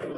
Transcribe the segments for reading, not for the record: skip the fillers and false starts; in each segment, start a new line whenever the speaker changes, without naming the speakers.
Good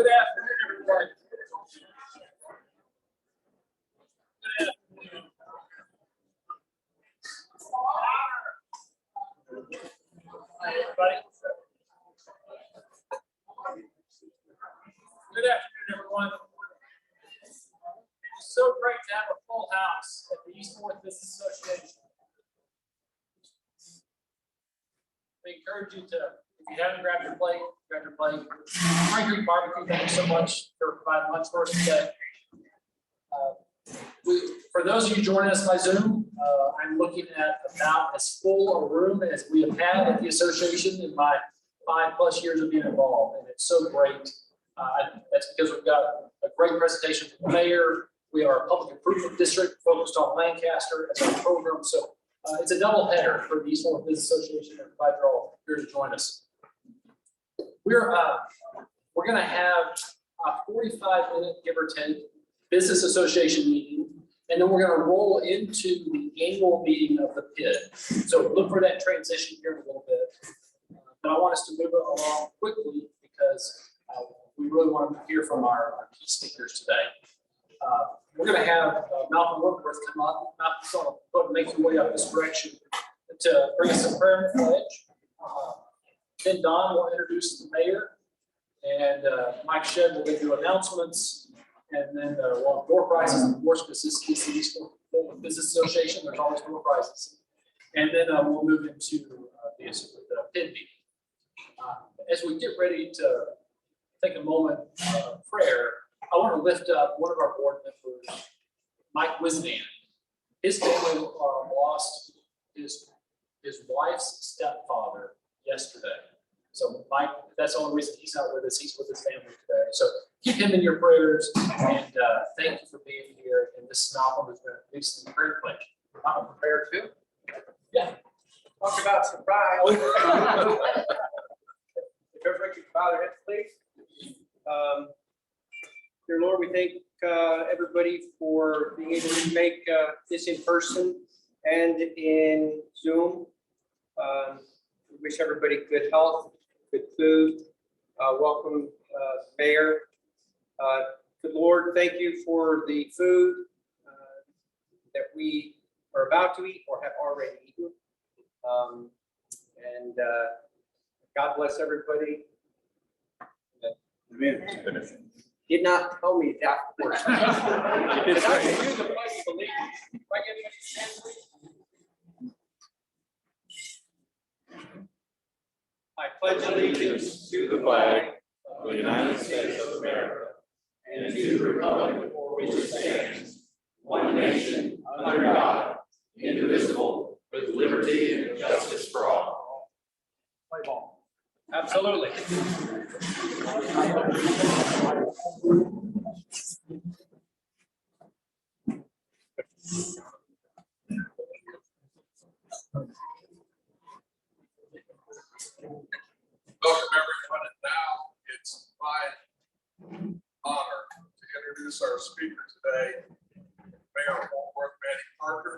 afternoon, everybody. Hi, everybody. Good afternoon, everyone. It's so great to have a full house at the East North Business Association. We encourage you to, if you haven't grabbed your plate, grab your plate. Frank Creek Barbecue, thank you so much for providing lunch for us today. For those of you joining us by Zoom, I'm looking at about as full a room as we have had at the association in my 5+ years of being involved, and it's so great. That's because we've got a great presentation from the mayor. We are a public improvement district focused on Lancaster as our program, so it's a double header for the East North Business Association. I'm glad you're all here to join us. We're going to have a 45-minute, give or take, business association meeting, and then we're going to roll into the annual meeting of the PID. So look for that transition here in a little bit. But I want us to move it along quickly because we really want to hear from our key speakers today. We're going to have Malcolm Woodworth come up. Malcolm's going to go and make your way up this direction to bring us a prayer and pledge. Then Don will introduce the mayor, and Mike Shedd will give you announcements, and then we'll have door prizes, of course, because this is the East Business Association. There's always door prizes, and then we'll move into the PID meeting. As we get ready to take a moment of prayer, I want to lift up one of our board members, Mike Wisnan. His family lost his wife's stepfather yesterday. So Mike, that's the only reason he's not with us. He's with his family today. So keep him in your prayers, and thank you for being here. And this is Malcolm who's going to lead some prayer pledge. I'm prepared too. Yeah.
Talk about surprise. If everybody could bow their heads, please. Dear Lord, we thank everybody for being able to make this in person and in Zoom. We wish everybody good health, good food. Welcome, Mayor. Good Lord, thank you for the food that we are about to eat or have already eaten. And God bless everybody. Did not tell me that first. It's I can do the pledge of allegiance. If I get any stand, please. I pledge allegiance to the flag of the United States of America and to the republic for which it stands, one nation, under God, indivisible, with liberty and justice for all. Play ball. Absolutely.
Welcome everyone, and now it's my honor to introduce our speaker today, Mayor Mattie Parker.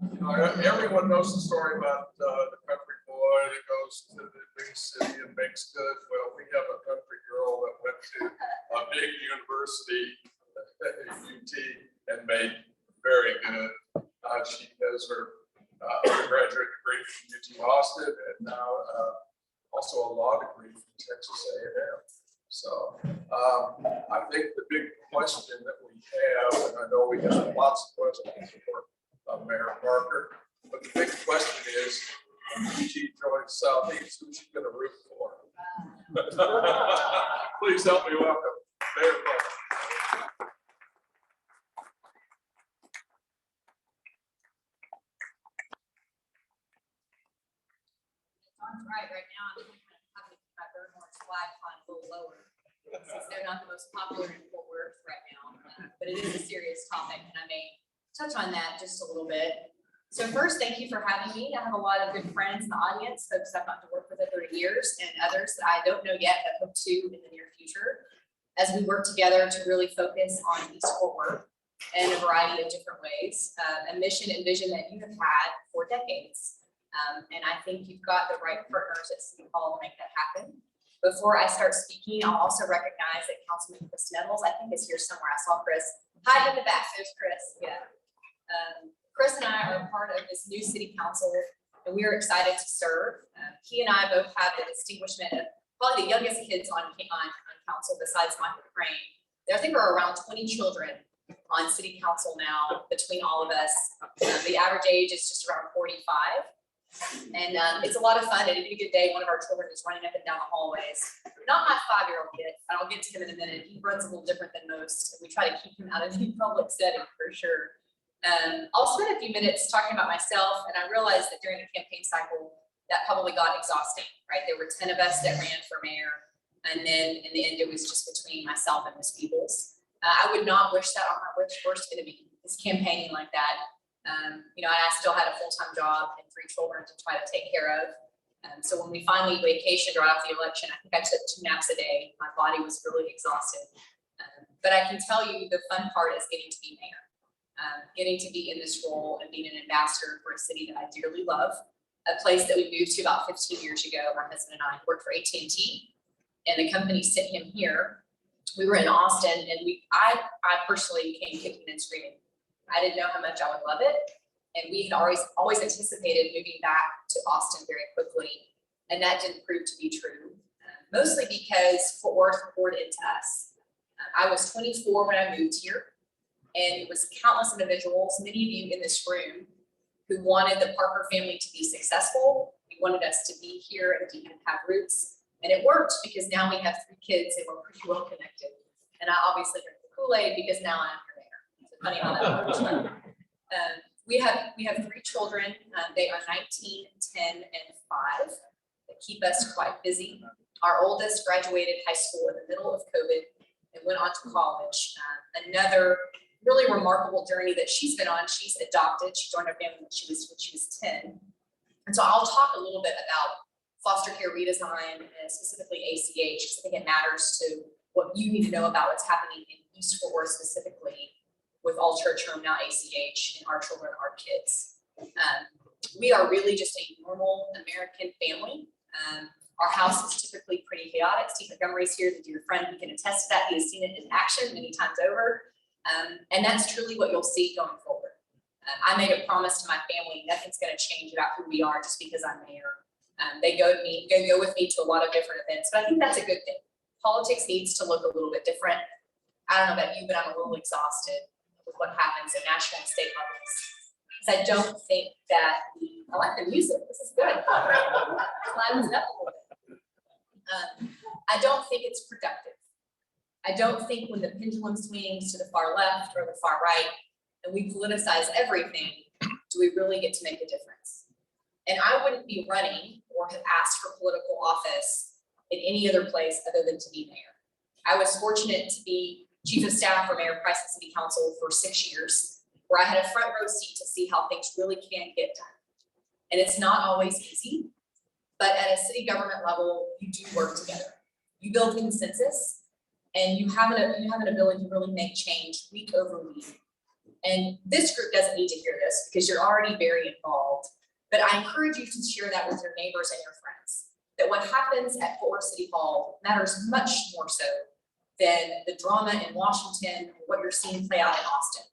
You know, everyone knows the story about the country boy that goes to the big city and makes good. Well, we have a country girl that went to a big university, UT, and made very good. She has her undergraduate degree from UT Austin, and now also a law degree from Texas A&M. So I think the big question that we have, and I know we have lots of questions for Mayor Parker, but the big question is, when UT joins Southeast, who's she going to root for? Please help me welcome Mayor Parker.
Right now, I'm having to keep my Bird Horns flag on a little lower since they're not the most popular in Fort Worth right now. But it is a serious topic, and I may touch on that just a little bit. So first, thank you for having me. I have a lot of good friends in the audience, folks I've gotten to work with over the years, and others that I don't know yet, but hope to in the near future, as we work together to really focus on East Fort Worth in a variety of different ways, a mission and vision that you have had for decades. And I think you've got the right partners at City Hall to make that happen. Before I start speaking, I'll also recognize that Councilman Chris Nettles, I think, is here somewhere. I saw Chris hiding in the back. There's Chris. Yeah. Chris and I are part of this new city council, and we are excited to serve. He and I both have the distinguishment of probably the youngest kids on council besides Michael Crane. I think there are around 20 children on city council now between all of us. The average age is just around 45. And it's a lot of fun. And any good day, one of our children is running up and down the hallways. Not my 5-year-old kid, and I'll get to him in a minute. He runs a little different than most. We try to keep him out of the public setting for sure. I'll spend a few minutes talking about myself, and I realized that during the campaign cycle, that probably got exhausting, right? There were 10 of us that ran for mayor, and then in the end, it was just between myself and Ms. Peebles. I would not wish that on my worst enemy, is campaigning like that. You know, I still had a full-time job and 3 children to try to take care of. So when we finally vacationed right after the election, I think I took 2 naps a day. My body was really exhausted. But I can tell you the fun part is getting to be mayor, getting to be in this role and being an ambassador for a city that I dearly love, a place that we moved to about 15 years ago. My husband and I worked for AT&T, and the company sent him here We were in Austin, and I personally came kicking and screaming. I didn't know how much I would love it, and we had always anticipated moving back to Austin very quickly, and that didn't prove to be true. Mostly because Fort Worth poured into us. I was 24 when I moved here, and it was countless individuals, many of you in this room, who wanted the Parker family to be successful. We wanted us to be here and to have roots. And it worked because now we have 3 kids and we're pretty well connected. And I obviously drink the Kool-Aid because now I'm your mayor. It's funny how that works. We have 3 children. They are 19, 10, and 5. They keep us quite busy. Our oldest graduated high school in the middle of COVID and went on to college. Another really remarkable journey that she's been on. She's adopted. She joined our family when she was 10. And so I'll talk a little bit about foster care redesign and specifically ACH, because I think it matters to what you need to know about what's happening in East Fort Worth specifically with All Church Home, now ACH, and our children, our kids. We are really just a normal American family. Our house is typically pretty chaotic. Steve Montgomery's here, the dear friend, he can attest to that. He has seen it in action many times over. And that's truly what you'll see going forward. I made a promise to my family, nothing's gonna change about who we are just because I'm mayor. They go with me to a lot of different events, but I think that's a good thing. Politics needs to look a little bit different. I don't know about you, but I'm a little exhausted with what happens in national and state levels. Because I don't think that I like the music, this is good. Liven it up a little bit. I don't think it's productive. I don't think when the pendulum swings to the far left or the far right, and we politicize everything, do we really get to make a difference? And I wouldn't be running or have asked for political office in any other place other than to be mayor. I was fortunate to be chief of staff for Mayor Price at City Council for 6 years, where I had a front row seat to see how things really can get done. And it's not always easy, but at a city government level, you do work together. You build consensus, and you have an ability to really make change week over week. And this group doesn't need to hear this because you're already very involved, but I encourage you to share that with your neighbors and your friends, that what happens at Fort Worth City Hall matters much more so than the drama in Washington or what you're seeing play out in Austin.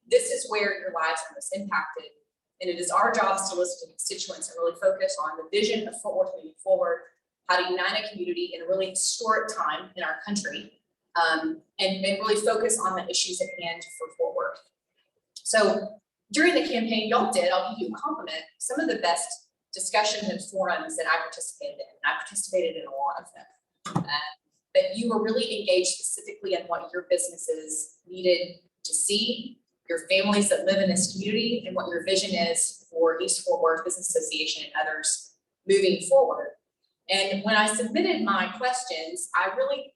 This is where your lives are most impacted, and it is our jobs to listen to constituents and really focus on the vision of Fort Worth moving forward, how to unite a community in a really historic time in our country, and really focus on the issues at hand for Fort Worth. So during the campaign, y'all did, I'll give you a compliment, some of the best discussions and forums that I participated in. I participated in a lot of them. But you were really engaged specifically in what your businesses needed to see, your families that live in this community, and what your vision is for East Fort Worth Business Association and others moving forward. And when I submitted my questions, I really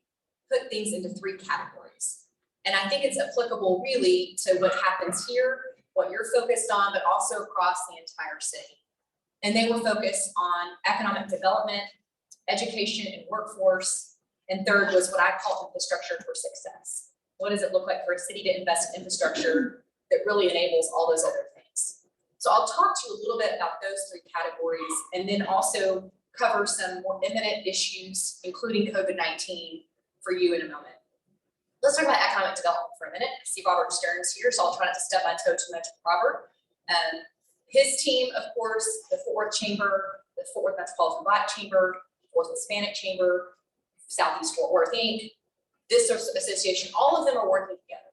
put things into 3 categories. And I think it's applicable really to what happens here, what you're focused on, but also across the entire city. And they were focused on economic development, education and workforce, and third was what I call infrastructure for success. What does it look like for a city to invest in infrastructure that really enables all those other things? So I'll talk to you a little bit about those 3 categories and then also cover some more imminent issues, including COVID-19 for you in a moment. Let's talk about economic development for a minute. I see Robert Stern's here, so I'll try not to step my toe too much with Robert. His team, of course, the Fort Worth Chamber, the Fort Worth Metropolitan Black Chamber, Fort Worth Hispanic Chamber, Southeast Fort Worth Inc., this association, all of them are working together.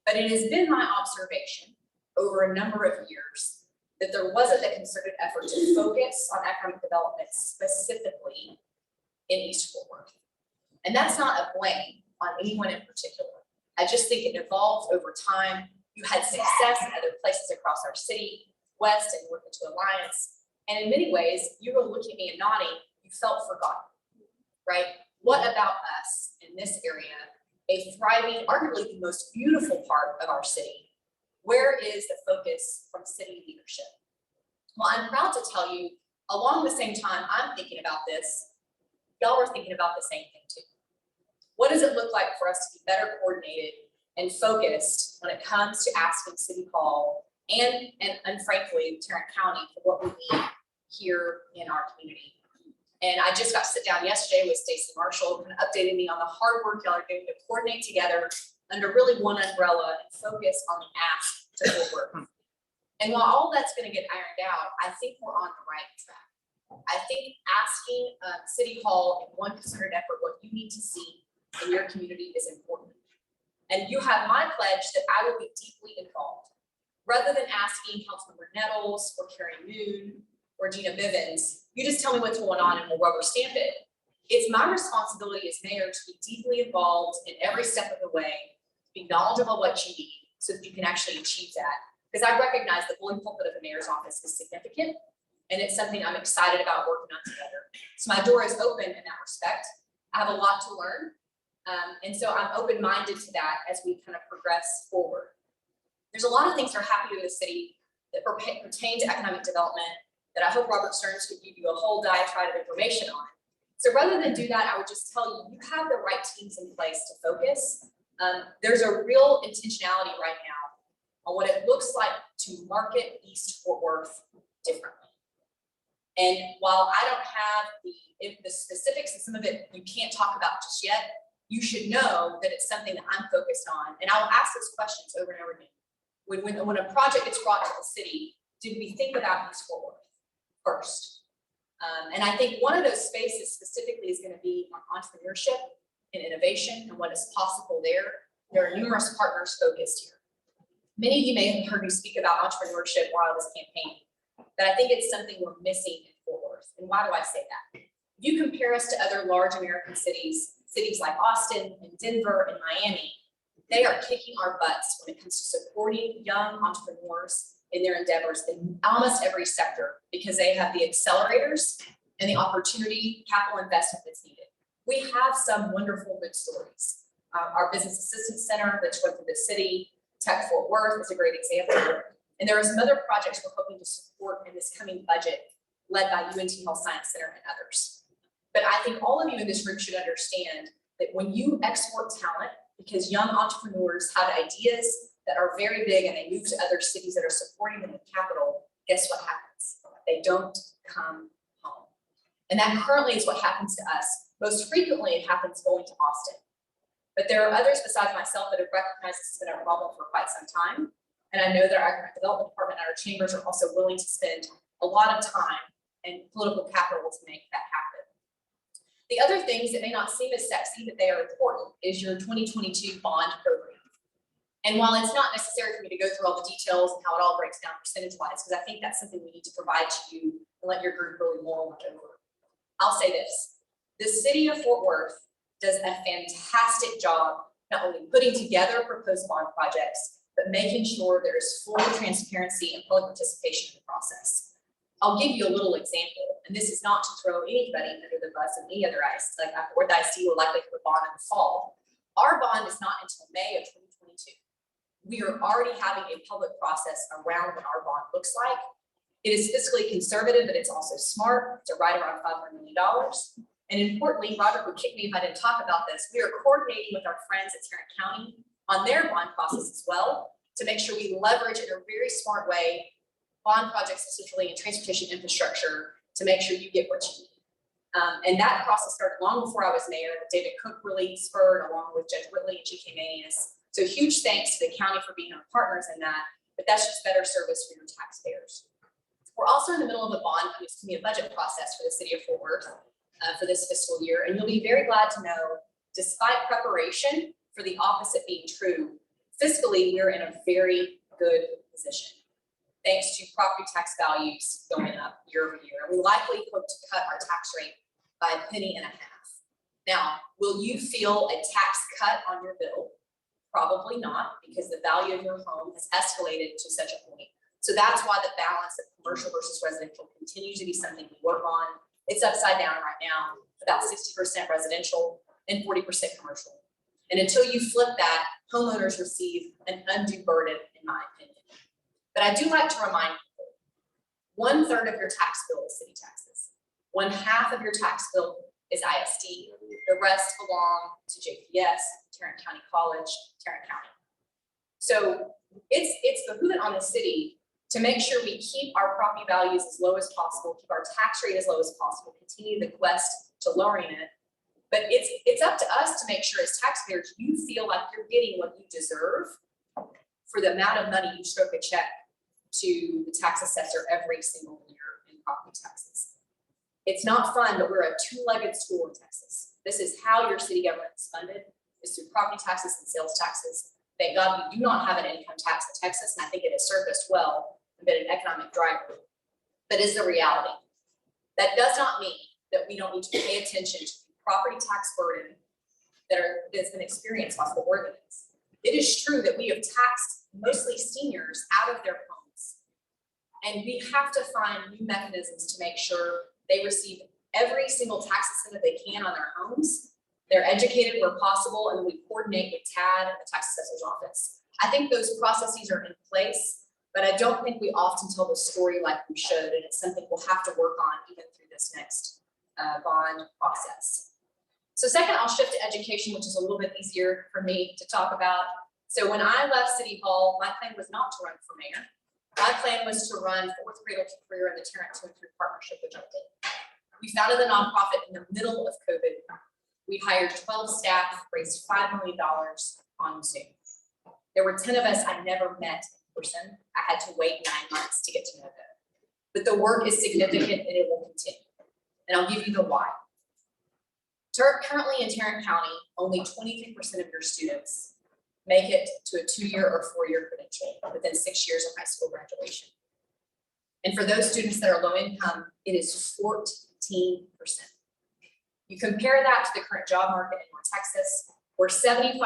But it has been my observation over a number of years that there wasn't a concerted effort to focus on economic development specifically in East Fort Worth. And that's not a blame on anyone in particular. I just think it evolved over time. You had success in other places across our city, West and North into Alliance. And in many ways, you were looking at me and nodding, you felt forgotten, right? What about us in this area, a thriving, arguably the most beautiful part of our city? Where is the focus from city leadership? Well, I'm proud to tell you, along the same time I'm thinking about this, y'all are thinking about the same thing too. What does it look like for us to be better coordinated and focused when it comes to asking City Hall and frankly, Tarrant County for what we need here in our community? And I just got to sit down yesterday with Stacey Marshall, kind of updating me on the hard work y'all are doing to coordinate together under really one umbrella and focus on the ask to Fort Worth. And while all that's going to get ironed out, I think we're on the right track. I think asking City Hall in one concerted effort what you need to see in your community is important. And you have my pledge that I will be deeply involved. Rather than asking Councilmember Nettles or Carrie Moon or Gina Bivens, you just tell me what's going on and we'll rubber stamp it. It's my responsibility as mayor to be deeply involved in every step of the way, to be knowledgeable of what you need so that you can actually achieve that. Because I recognize the bullying pulpit of the mayor's office is significant, and it's something I'm excited about working on together. So my door is open in that respect. I have a lot to learn, and so I'm open-minded to that as we kind of progress forward. There's a lot of things that are happening in the city that pertain to economic development that I hope Robert Stearns could give you a whole diatribe of information on. So rather than do that, I would just tell you, you have the right teams in place to focus. There's a real intentionality right now on what it looks like to market East Fort Worth differently. And while I don't have the specifics, and some of it you can't talk about just yet, you should know that it's something that I'm focused on. And I'll ask those questions over and over again. When a project gets brought to the city, did we think about East Fort Worth first? And I think one of those spaces specifically is going to be on entrepreneurship and innovation and what is possible there. There are numerous partners focused here. Many of you may have heard me speak about entrepreneurship while I was campaigning, but I think it's something we're missing in Fort Worth. And why do I say that? If you compare us to other large American cities like Austin and Denver and Miami, they are kicking our butts when it comes to supporting young entrepreneurs in their endeavors in almost every sector, because they have the accelerators and the opportunity, capital investment that's needed. We have some wonderful good stories. Our Business Assistance Center that's run through the city, Tech Fort Worth is a great example. And there are some other projects we're hoping to support in this coming budget led by UNT Health Science Center and others. But I think all of you in this room should understand that when you export talent, because young entrepreneurs have ideas that are very big and they move to other cities that are supporting them with capital, guess what happens? They don't come home. And that currently is what happens to us. Most frequently, it happens going to Austin. But there are others besides myself that have recognized this has been a problem for quite some time. And I know that our economic development department and our chambers are also willing to spend a lot of time and political capital to make that happen. The other things that may not seem as sexy, but they are important, is your 2022 bond program. And while it's not necessary for me to go through all the details and how it all breaks down percentage-wise, because I think that's something we need to provide to you and let your group really mull over. I'll say this, the city of Fort Worth does a fantastic job not only putting together proposed bond projects, but making sure there is full transparency and public participation in the process. I'll give you a little example, and this is not to throw anybody under the bus of any other ICE, like Fort Worth IC will likely have a bond in the fall. Our bond is not until May of 2022. We are already having a public process around what our bond looks like. It is fiscally conservative, but it's also smart. It's right around $500 million. And importantly, Robert would kick me if I didn't talk about this. We are coordinating with our friends at Tarrant County on their bond process as well to make sure we leverage in a very smart way bond projects, specifically in transportation infrastructure, to make sure you get what you need. And that process started long before I was mayor. David Cook really spurred, along with Judge Whitley and G.K. Manius. So huge thanks to the county for being our partners in that, but that's just better service for your taxpayers. We're also in the middle of a bond, excuse me, a budget process for the city of Fort Worth for this fiscal year. And you'll be very glad to know, despite preparation for the opposite being true, fiscally, we're in a very good position, thanks to property tax values going up year over year. We likely hope to cut our tax rate by $0.015. Now, will you feel a tax cut on your bill? Probably not, because the value of your home has escalated to such a point. So that's why the balance of commercial versus residential continues to be something we work on. It's upside down right now, about 60% residential and 40% commercial. And until you flip that, homeowners receive an undue burden, in my opinion. But I do like to remind people, 1/3 of your tax bill is city taxes. 1/2 of your tax bill is ISD. The rest belong to JPS, Tarrant County College, Tarrant County. So it's behoovant on the city to make sure we keep our property values as low as possible, keep our tax rate as low as possible, continue the quest to lowering it. But it's up to us to make sure as taxpayers, you feel like you're getting what you deserve for the amount of money you stroke a check to the tax assessor every single year in property taxes. It's not fun, but we're a two-legged stool in Texas. This is how your city government is funded, is through property taxes and sales taxes. Thank God we do not have an income tax in Texas, and I think it has served us well and been an economic driver. But is the reality. That does not mean that we don't need to pay attention to the property tax burden that's been experienced by Fort Worth. It is true that we have taxed mostly seniors out of their homes. And we have to find new mechanisms to make sure they receive every single tax incentive they can on their homes. They're educated where possible, and we coordinate with TAD and the tax assessor's office. I think those processes are in place, but I don't think we often tell the story like we should, and it's something we'll have to work on even through this next bond process. So second, I'll shift to education, which is a little bit easier for me to talk about. So when I left City Hall, my plan was not to run for mayor. My plan was to run Fourth Cradle to Career in the Tarrant 2 and 3 partnership, which I did. We founded the nonprofit in the middle of COVID. We hired 12 staff, raised $5 million on Zoom. There were 10 of us I never met in person. I had to wait 9 months to get to know them. But the work is significant and it will continue. And I'll give you the why. Currently in Tarrant County, only 23% of your students make it to a 2-year or 4-year credential within 6 years of high school graduation. And for those students that are low income, it is 14%. You compare that to the current job market in North Texas, where 75%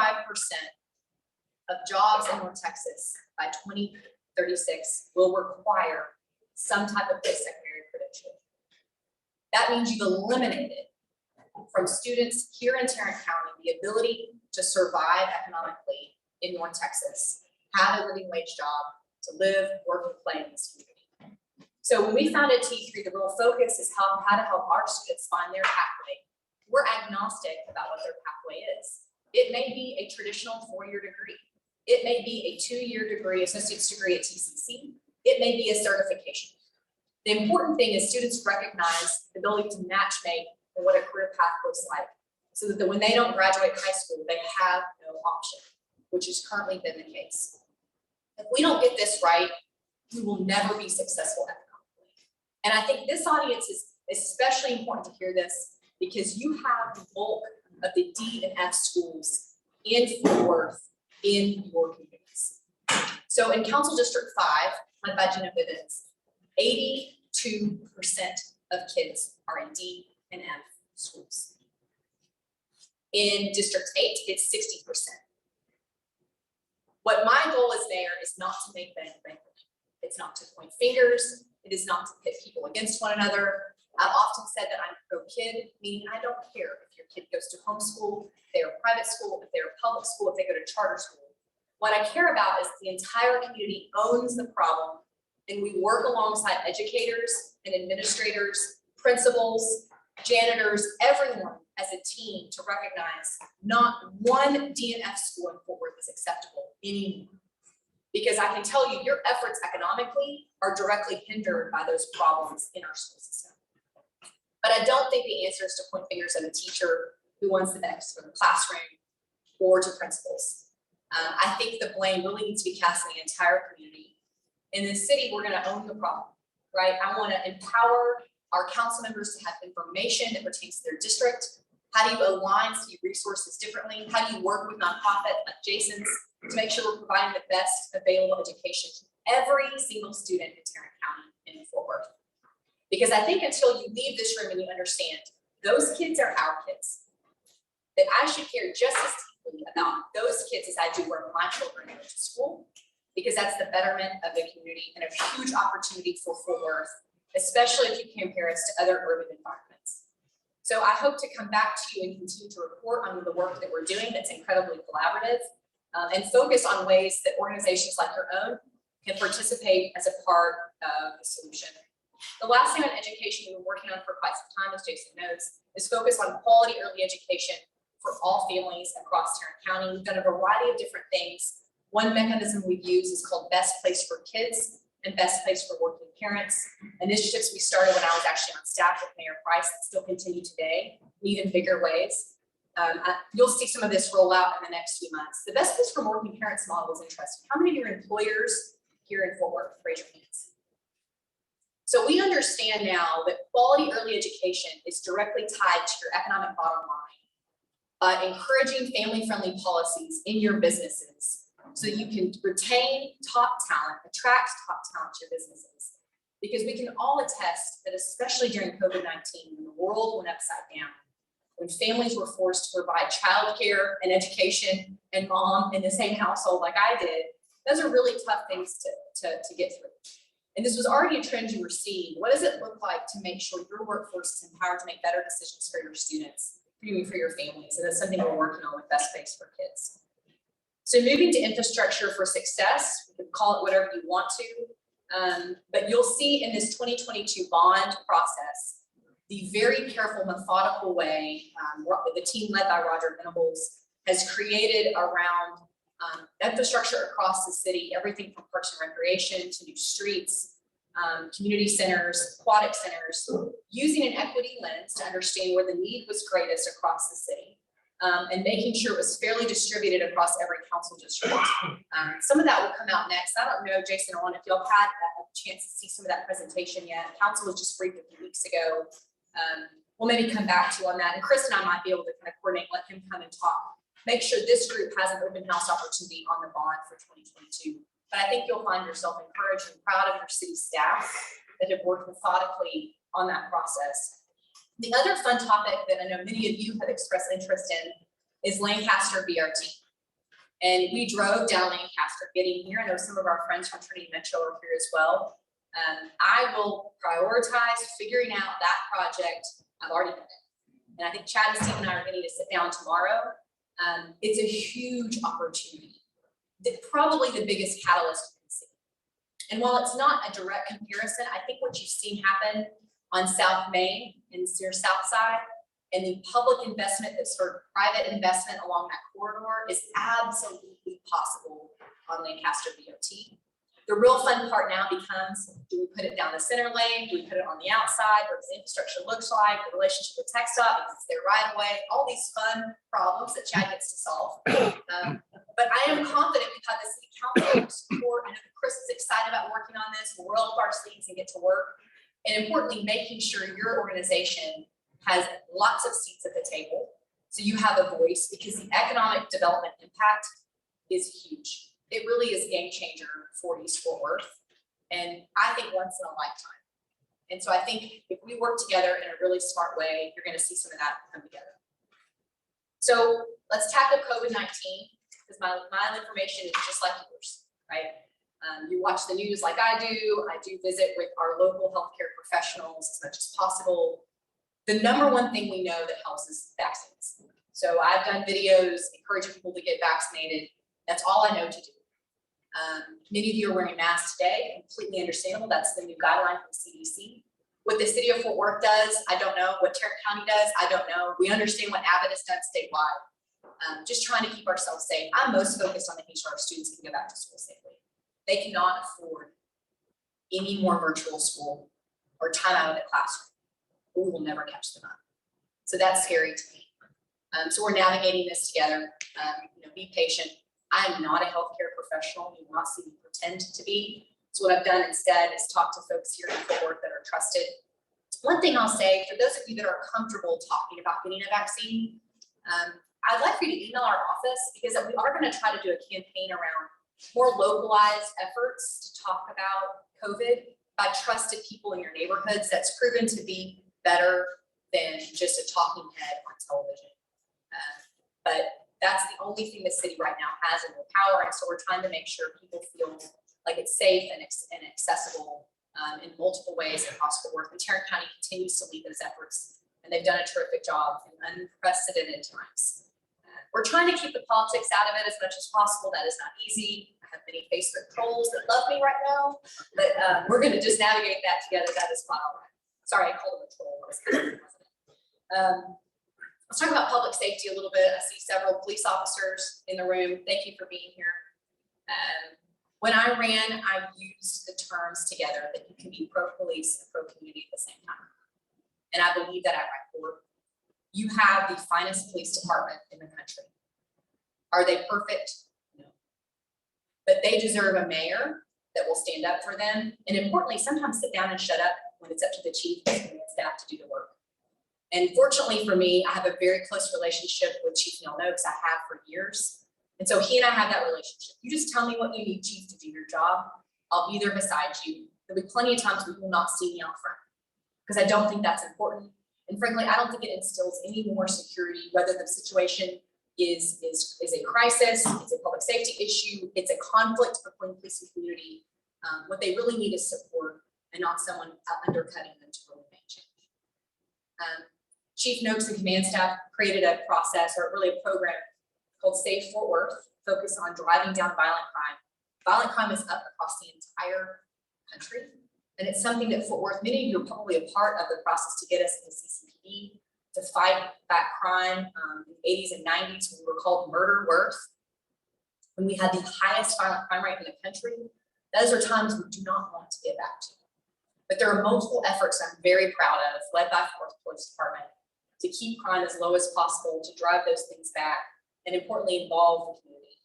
of jobs in North Texas by 2036 will require some type of post-secondary credential. That means you've eliminated from students here in Tarrant County the ability to survive economically in North Texas, have a living wage job, to live, work, and play in this community. So when we founded T3, the real focus is how to help our students find their pathway. We're agnostic about what their pathway is. It may be a traditional 4-year degree. It may be a 2-year degree, associate's degree at TCC. It may be a certification. The important thing is students recognize the ability to matchmake and what a career path looks like, so that when they don't graduate high school, they have no option, which has currently been the case. If we don't get this right, we will never be successful economically. And I think this audience is especially important to hear this, because you have the bulk of the D and F schools in Fort Worth in your communities. So in Council District 5, led by Gina Bivens, 82% of kids are in D and F schools. In District 8, it's 60%. What my goal as mayor is not to make bank. It's not to point fingers. It is not to pit people against one another. I've often said that I'm pro-kid, meaning I don't care if your kid goes to homeschool, if they're private school, if they're public school, if they go to charter school. What I care about is the entire community owns the problem, and we work alongside educators and administrators, principals, janitors, everyone as a team to recognize not one DNF school in Fort Worth is acceptable anymore. Because I can tell you, your efforts economically are directly hindered by those problems in our school system. But I don't think the answer is to point fingers at a teacher who wants the best for the classroom or to principals. I think the blame really needs to be cast on the entire community. In this city, we're going to own the problem, right? I want to empower our council members to have information that pertains to their district. How do you align city resources differently? How do you work with nonprofit like Jason's to make sure we're providing the best available education to every single student in Tarrant County and in Fort Worth? Because I think until you leave this room and you understand those kids are our kids, that I should care just as deeply about those kids as I do where my children go to school, because that's the betterment of the community and a huge opportunity for Fort Worth, especially if you compare us to other urban environments. So I hope to come back to you and continue to report on the work that we're doing that's incredibly collaborative, and focus on ways that organizations like your own can participate as a part of the solution. The last thing on education we've been working on for quite some time, as Jason knows, is focus on quality early education for all families across Tarrant County. We've done a variety of different things. One mechanism we've used is called Best Place for Kids. and best place for working parents. Initiatives we started when I was actually on staff with Mayor Price that still continue today, in even bigger ways. You'll see some of this roll out in the next few months. The best place for working parents model is interesting. How many of your employers here in Fort Worth? Raise your hands. So we understand now that quality early education is directly tied to your economic bottom line. Encouraging family-friendly policies in your businesses so that you can retain top talent, attract top talent to your businesses. Because we can all attest that especially during COVID-19, when the world went upside down, when families were forced to provide childcare and education and mom in the same household like I did, those are really tough things to get through. And this was already a trend you were seeing. What does it look like to make sure your workforce is empowered to make better decisions for your students, for your families? And that's something we're working on with Best Place for Kids. So moving to infrastructure for success, you can call it whatever you want to, but you'll see in this 2022 bond process, the very careful, methodical way the team led by Roger Venables has created around infrastructure across the city, everything from parks and recreation to new streets, community centers, aquatic centers, using an equity lens to understand where the need was greatest across the city, and making sure it was fairly distributed across every council district. Some of that will come out next. I don't know, Jason or Juan, if y'all had a chance to see some of that presentation yet. Council was just briefed a few weeks ago. We'll maybe come back to you on that. And Chris and I might be able to kind of coordinate, let him come and talk. Make sure this group has an open house opportunity on the bond for 2022. But I think you'll find yourself encouraged and proud of your city staff that have worked methodically on that process. The other fun topic that I know many of you have expressed interest in is Lancaster Brt. And we drove down Lancaster getting here. I know some of our friends from Trinity Metro are here as well. I will prioritize figuring out that project. I've already done it. And I think Chad and Steve and I are going to sit down tomorrow. It's a huge opportunity, probably the biggest catalyst you can see. And while it's not a direct comparison, I think what you've seen happen on South Main and your South Side and the public investment that's for private investment along that corridor is absolutely possible on Lancaster Brt. The real fun part now becomes, do we put it down the center lane? Do we put it on the outside? What does the infrastructure looks like? The relationship with TxDOT, because it's their right of way, all these fun problems that Chad gets to solve. But I am confident we've had the city council support. I know Chris is excited about working on this. We'll roll up our sleeves and get to work. And importantly, making sure your organization has lots of seats at the table. So you have a voice, because the economic development impact is huge. It really is a game changer for East Fort Worth, and I think once in a lifetime. And so I think if we work together in a really smart way, you're going to see some of that come together. So let's tackle COVID-19, because my information is just like yours, right? You watch the news like I do. I do visit with our local healthcare professionals as much as possible. The number one thing we know that helps is vaccines. So I've done videos encouraging people to get vaccinated. That's all I know to do. Many of you are wearing masks today, completely understandable. That's the new guideline from the CDC. What the city of Fort Worth does, I don't know. What Tarrant County does, I don't know. We understand what Abbott has done statewide. Just trying to keep ourselves safe. I'm most focused on making sure our students can go back to school safely. They cannot afford any more virtual school or time out of the classroom. We will never catch them up. So that's scary to me. So we're navigating this together. Be patient. I am not a healthcare professional. You will not see me pretend to be. So what I've done instead is talk to folks here in Fort Worth that are trusted. One thing I'll say, for those of you that are comfortable talking about getting a vaccine, I'd like for you to email our office, because we are going to try to do a campaign around more localized efforts to talk about COVID by trusted people in your neighborhoods. That's proven to be better than just a talking head on television. But that's the only thing the city right now has in their power. And so we're trying to make sure people feel like it's safe and accessible in multiple ways across Fort Worth. And Tarrant County continues to lead those efforts, and they've done a terrific job in unprecedented times. We're trying to keep the politics out of it as much as possible. That is not easy. I have many Facebook trolls that love me right now, but we're going to just navigate that together. That is fine. Sorry, I called him a troll. Let's talk about public safety a little bit. I see several police officers in the room. Thank you for being here. When I ran, I used the terms together that you can be pro-police and pro-community at the same time. And I believe that at my core. You have the finest police department in the country. Are they perfect? No. But they deserve a mayor that will stand up for them, and importantly, sometimes sit down and shut up when it's up to the chief and the staff to do the work. And fortunately for me, I have a very close relationship with Chief Neil Noakes. I have for years. And so he and I have that relationship. You just tell me what you need, Chief, to do your job. I'll be there beside you. There'll be plenty of times we will not see me out front because I don't think that's important. And frankly, I don't think it instills any more security, whether the situation is a crisis, it's a public safety issue, it's a conflict between police and community. What they really need is support and not someone undercutting them to really make change. Chief Noakes and command staff created a process, or really a program called Safe Fort Worth, focused on driving down violent crime. Violent crime is up across the entire country. And it's something that Fort Worth, many of you are probably a part of the process to get us into CCPD, to fight back crime in the 80s and 90s when we were called Murder Worth. When we had the highest violent crime rate in the country, those are times we do not want to get back to. But there are multiple efforts I'm very proud of, led by Fort Worth Police Department, to keep crime as low as possible, to drive those things back, and importantly, involve the community.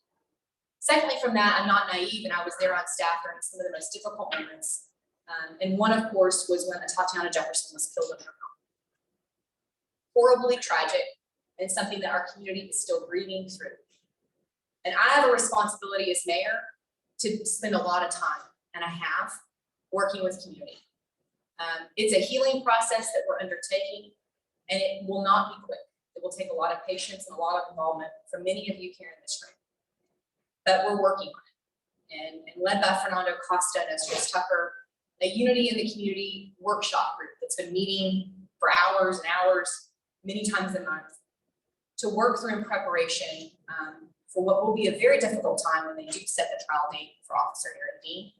Secondly, from that, I'm not naive, and I was there on staff during some of the most difficult moments. And one, of course, was when Tatiana Jefferson was killed in her home. Horribly tragic, and something that our community is still grieving through. And I have a responsibility as mayor to spend a lot of time, and I have, working with community. It's a healing process that we're undertaking, and it will not be quick. It will take a lot of patience and a lot of involvement from many of you here in this room. But we're working on it. And led by Fernando Costa and Esther Tucker, a Unity in the Community workshop group that's been meeting for hours and hours, many times a month, to work through in preparation for what will be a very difficult time when they do set the trial date for Officer Aaron Dean.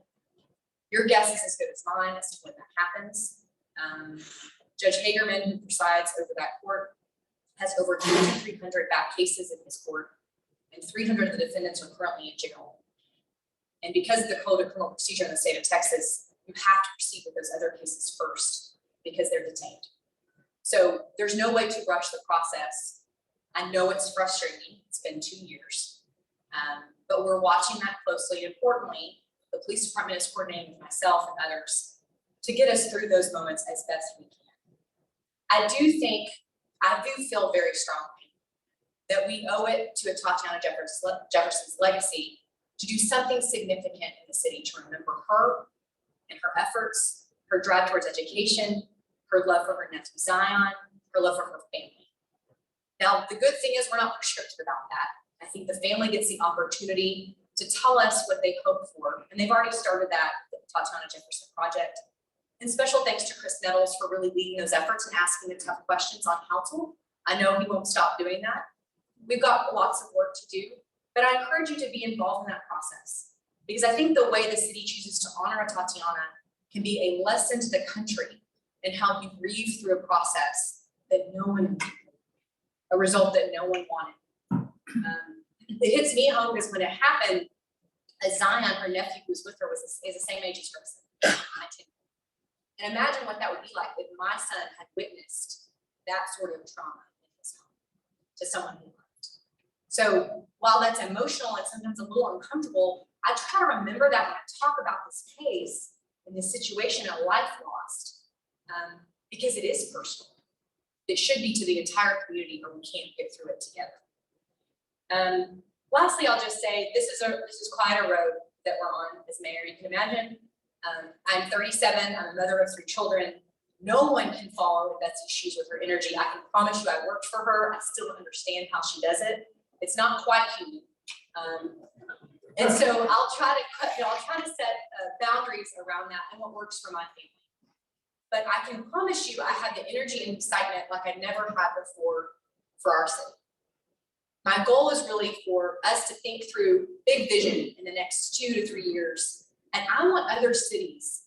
Your guess is as good as mine as to when that happens. Judge Hagerman, who presides over that court, has over 2,300 back cases in his court, and 300 of the defendants are currently in jail. And because of the Code of Criminal Procedure in the state of Texas, you have to proceed with those other cases first because they're detained. So there's no way to rush the process. I know it's frustrating. It's been 2 years, but we're watching that closely. And importantly, the police department is coordinating with myself and others to get us through those moments as best we can. I do feel very strongly that we owe it to Tatiana Jefferson's legacy to do something significant in the city to remember her and her efforts, her drive towards education, her love for her nephew Zion, her love for her family. Now, the good thing is we're not restricted about that. I think the family gets the opportunity to tell us what they hope for, and they've already started that with the Tatiana Jefferson Project. And special thanks to Chris Nettles for really leading those efforts and asking the tough questions on council. I know he won't stop doing that. We've got lots of work to do, but I encourage you to be involved in that process because I think the way the city chooses to honor a Tatiana can be a lesson to the country in how you grieve through a process that no one intended, a result that no one wanted. It hits me home because when it happened, Zion, her nephew who was with her, is the same age as her, 19. And imagine what that would be like if my son had witnessed that sort of trauma in his home to someone he loved. So while that's emotional and sometimes a little uncomfortable, I try to remember that when I talk about this case and this situation of life lost, because it is personal. It should be to the entire community, or we can't get through it together. Lastly, I'll just say this is quite a road that we're on as mayor. You can imagine. I'm 37. I'm a mother of 3 children. No one can follow Betsy's shoes with her energy. I can promise you, I worked for her. I still don't understand how she does it. It's not quite human. And so I'll try to set boundaries around that and what works for my family. But I can promise you, I have the energy and excitement like I never had before for our city. My goal is really for us to think through big vision in the next 2 to 3 years. And I want other cities,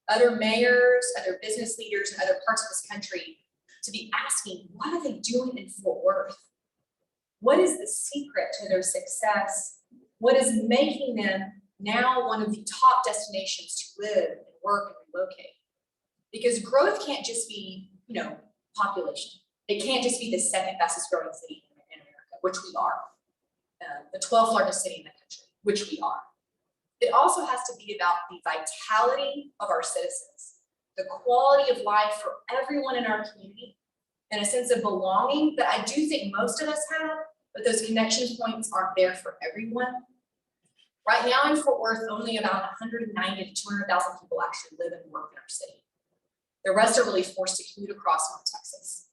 other mayors, other business leaders in other parts of this country to be asking, what are they doing in Fort Worth? What is the secret to their success? What is making them now one of the top destinations to live and work and relocate. Because growth can't just be, population. It can't just be the second fastest growing city in America, which we are. The 12th largest city in the country, which we are. It also has to be about the vitality of our citizens, the quality of life for everyone in our community, and a sense of belonging that I do think most of us have, but those connection points aren't there for everyone. Right now in Fort Worth, only about 190 to 200,000 people actually live and work in our city. The rest are really forced to commute across North Texas.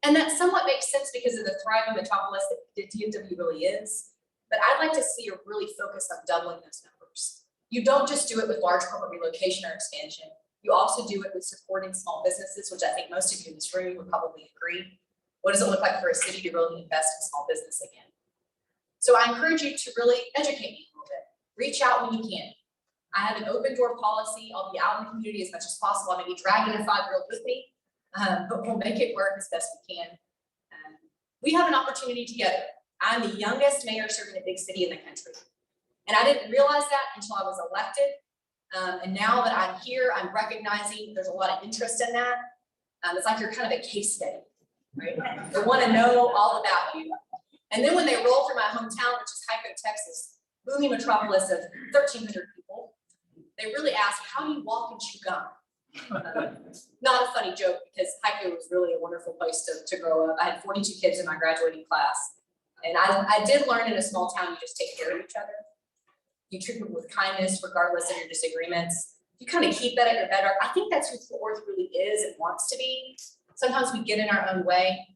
And that somewhat makes sense because of the thriving metropolis that DFW really is. But I'd like to see a really focus on doubling those numbers. You don't just do it with large corporate relocation or expansion. You also do it with supporting small businesses, which I think most of you in this room would probably agree. What does it look like for a city to really invest in small business again? So I encourage you to really educate me a little bit. Reach out when you can. I have an open door policy. I'll be out in the community as much as possible. I may be dragging a 5-year-old with me, but we'll make it work as best we can. We have an opportunity together. I'm the youngest mayor serving a big city in the country. And I didn't realize that until I was elected. And now that I'm here, I'm recognizing there's a lot of interest in that. It's like you're kind of a case study, right? They want to know all about you. And then when they roll through my hometown, which is Hyco, Texas, booming metropolis of 1,300 people, they really ask, how do you walk and chew gum? Not a funny joke, because Hyco was really a wonderful place to grow up. I had 42 kids in my graduating class. And I did learn in a small town, you just take care of each other. You treat people with kindness, regardless of your disagreements. You kind of keep that at your bedrock. I think that's who Fort Worth really is and wants to be. Sometimes we get in our own way.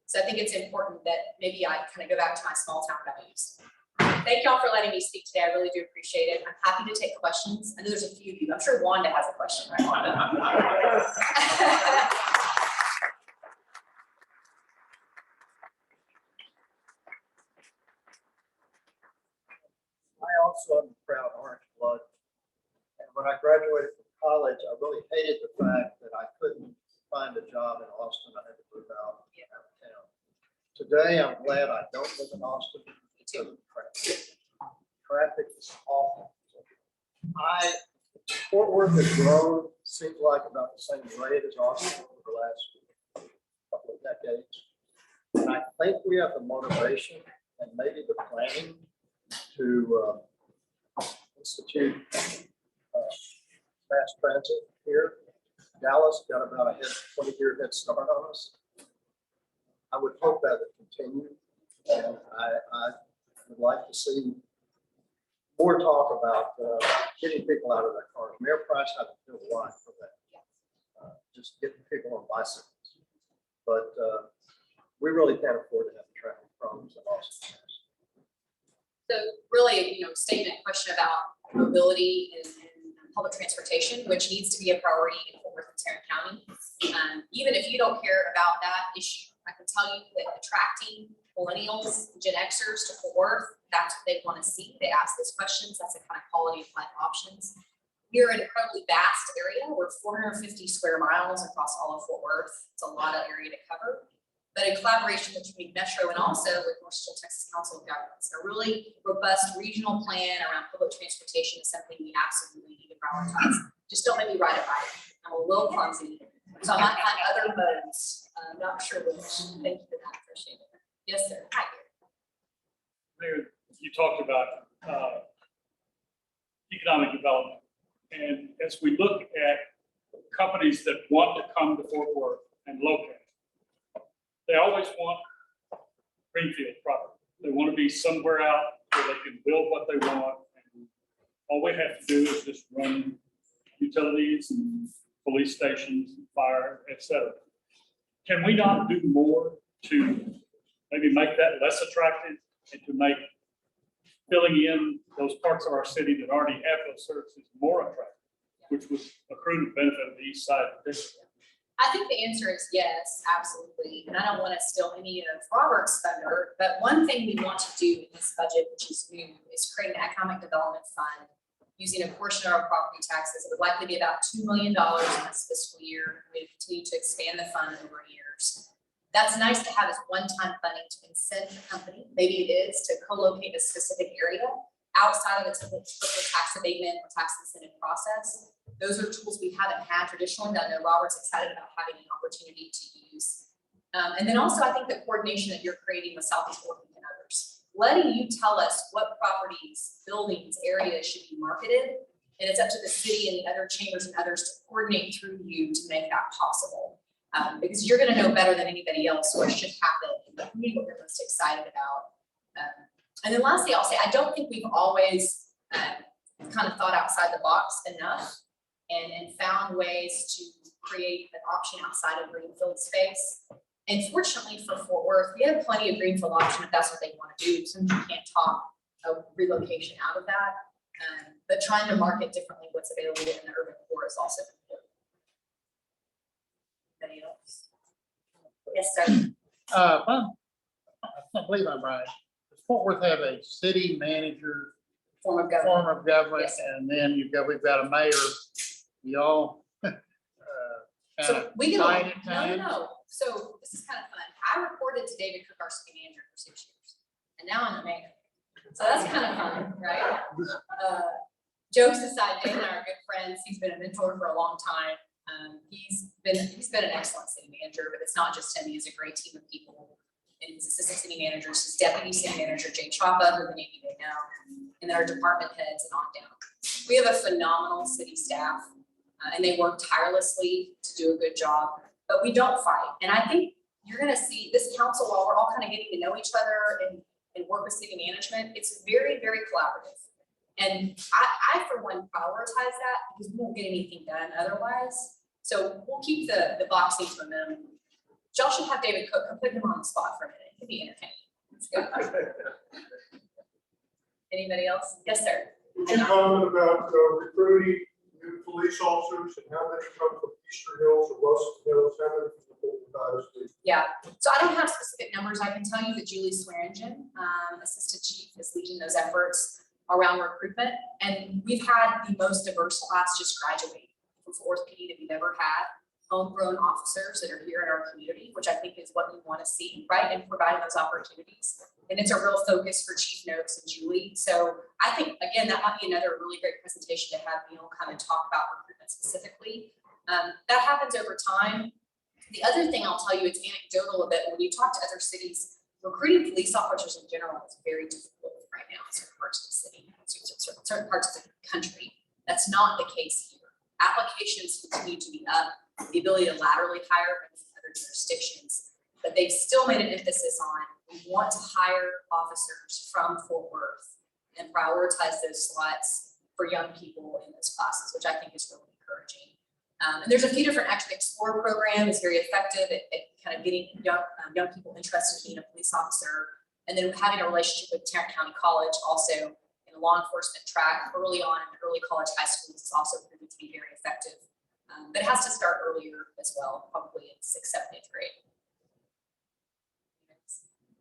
So I think it's important that maybe I kind of go back to my small town values. Thank y'all for letting me speak today. I really do appreciate it. I'm happy to take questions. I know there's a few of you. I'm sure Wanda has a question, right, Wanda?
I also am a proud orange blood. And when I graduated from college, I really hated the fact that I couldn't find a job in Austin. I had to move out of town. Today, I'm glad I don't live in Austin because of traffic. Traffic is awful. Fort Worth has grown, seems like about the same rate as Austin over the last couple of decades. And I think we have the motivation and maybe the planning to institute mass transit here. Dallas got about a 20-year head start on us. I would hope that would continue, and I would like to see more talk about getting people out of their cars. Mayor Price had to do a lot for that, just getting people on bicycles. But we really can't afford to have the traffic problems that Austin has.
So really, statement question about mobility and public transportation, which needs to be a priority in Fort Worth and Tarrant County. Even if you don't care about that issue, I can tell you that attracting millennials, Gen Xers to Fort Worth, that's what they want to see. They ask those questions. That's the kind of quality of life options. We're an incredibly vast area. We're 450 square miles across all of Fort Worth. It's a lot of area to cover. But in collaboration between Metro and also with North Central Texas Council of Governments, a really robust regional plan around public transportation is something we absolutely need to prioritize. Just don't make me ride a bike. I'm a little clumsy, so I might find other modes. I'm not sure which. Thank you for that. Appreciate it. Yes, sir. Hi.
Mayor, you talked about economic development, and as we look at companies that want to come to Fort Worth and locate, they always want greenfield property. They want to be somewhere out where they can build what they want. And all we have to do is just run utilities and police stations, and fire, etc. Can we not do more to maybe make that less attractive and to make filling in those parts of our city that already have those services more attractive, which would accrue to the benefit of the east side of the district?
I think the answer is yes, absolutely. And I don't want to steal any of Robert's thunder, but one thing we want to do in this budget, which is new, is create an economic development fund using a portion of our property taxes. It would likely be about $2 million in this fiscal year. We continue to expand the fund over years. That's nice to have as one-time funding to incent the company, maybe it is, to co-locate a specific area. outside of the typical tax abatement or tax incentive process. Those are tools we haven't had traditionally that I know Robert's excited about having an opportunity to use. And then also I think the coordination that you're creating with Southeast Oregon and others, letting you tell us what properties, buildings, areas should be marketed. And it's up to the city and the other chambers and others to coordinate through you to make that possible. Because you're gonna know better than anybody else what should happen in the community, what you're most excited about. And then lastly, I'll say, I don't think we've always kind of thought outside the box enough and found ways to create an option outside of greenfield space. And fortunately for Fort Worth, we have plenty of greenfield option if that's what they want to do. Since you can't talk a relocation out of that. But trying to market differently what's available in the urban core is also important. Anybody else? Yes, sir.
I believe I'm right. Does Fort Worth have a city manager,
Form of government.
form of government,
Yes.
and then we've got a mayor, y'all.
So we get
combine
along.
it
No.
time?
So this is kind of fun. I reported to David Cook, our city manager, for 6 years, and now I'm the mayor. So that's kind of fun, right? Jokes aside, David and I are good friends. He's been a mentor for a long time. He's been an excellent city manager, but it's not just him. He has a great team of people. And his assistant city managers, his deputy city manager, Jay Chapa, who many of you may know, and then our department heads and on down. We have a phenomenal city staff, and they work tirelessly to do a good job, but we don't fight. And I think you're gonna see this council, while we're all kind of getting to know each other and work with city management, it's very, very collaborative. And I for one, prioritize that because we won't get anything done otherwise. So we'll keep the boxing to a minimum. Y'all should have David Cook, come put him on the spot for a minute. It could be entertaining. Let's go. Anybody else? Yes, sir.
Would you comment about recruiting new police officers and how many come from Eastern Hills or Western Hills, how many from the Fulton Dynasty?
Yeah, so I don't have specific numbers. I can tell you that Julie Swearingen, Assistant Chief, is leading those efforts around recruitment. And we've had the most diverse class just graduate from Fort Worth PD that we've ever had. Homegrown officers that are here in our community, which I think is what we want to see, right? And providing those opportunities. And it's a real focus for Chief Noakes and Julie. So I think, again, that might be another really great presentation to have Neil come and talk about recruitment specifically. That happens over time. The other thing I'll tell you, it's anecdotal a bit. When you talk to other cities, recruiting police officers in general is very difficult right now in certain parts of the city, certain parts of the country. That's not the case here. Applications continue to be up. The ability to laterally hire from other jurisdictions, but they've still made an emphasis on we want to hire officers from Fort Worth and prioritize those slots for young people in those classes, which I think is really encouraging. And there's a few different, actually, Explore program is very effective at kind of getting young people interested in being a police officer, and then having a relationship with Tarrant County College also in a law enforcement track early on in the early college high schools is also proven to be very effective. But it has to start earlier as well, probably in 6th, 7th, 8th grade.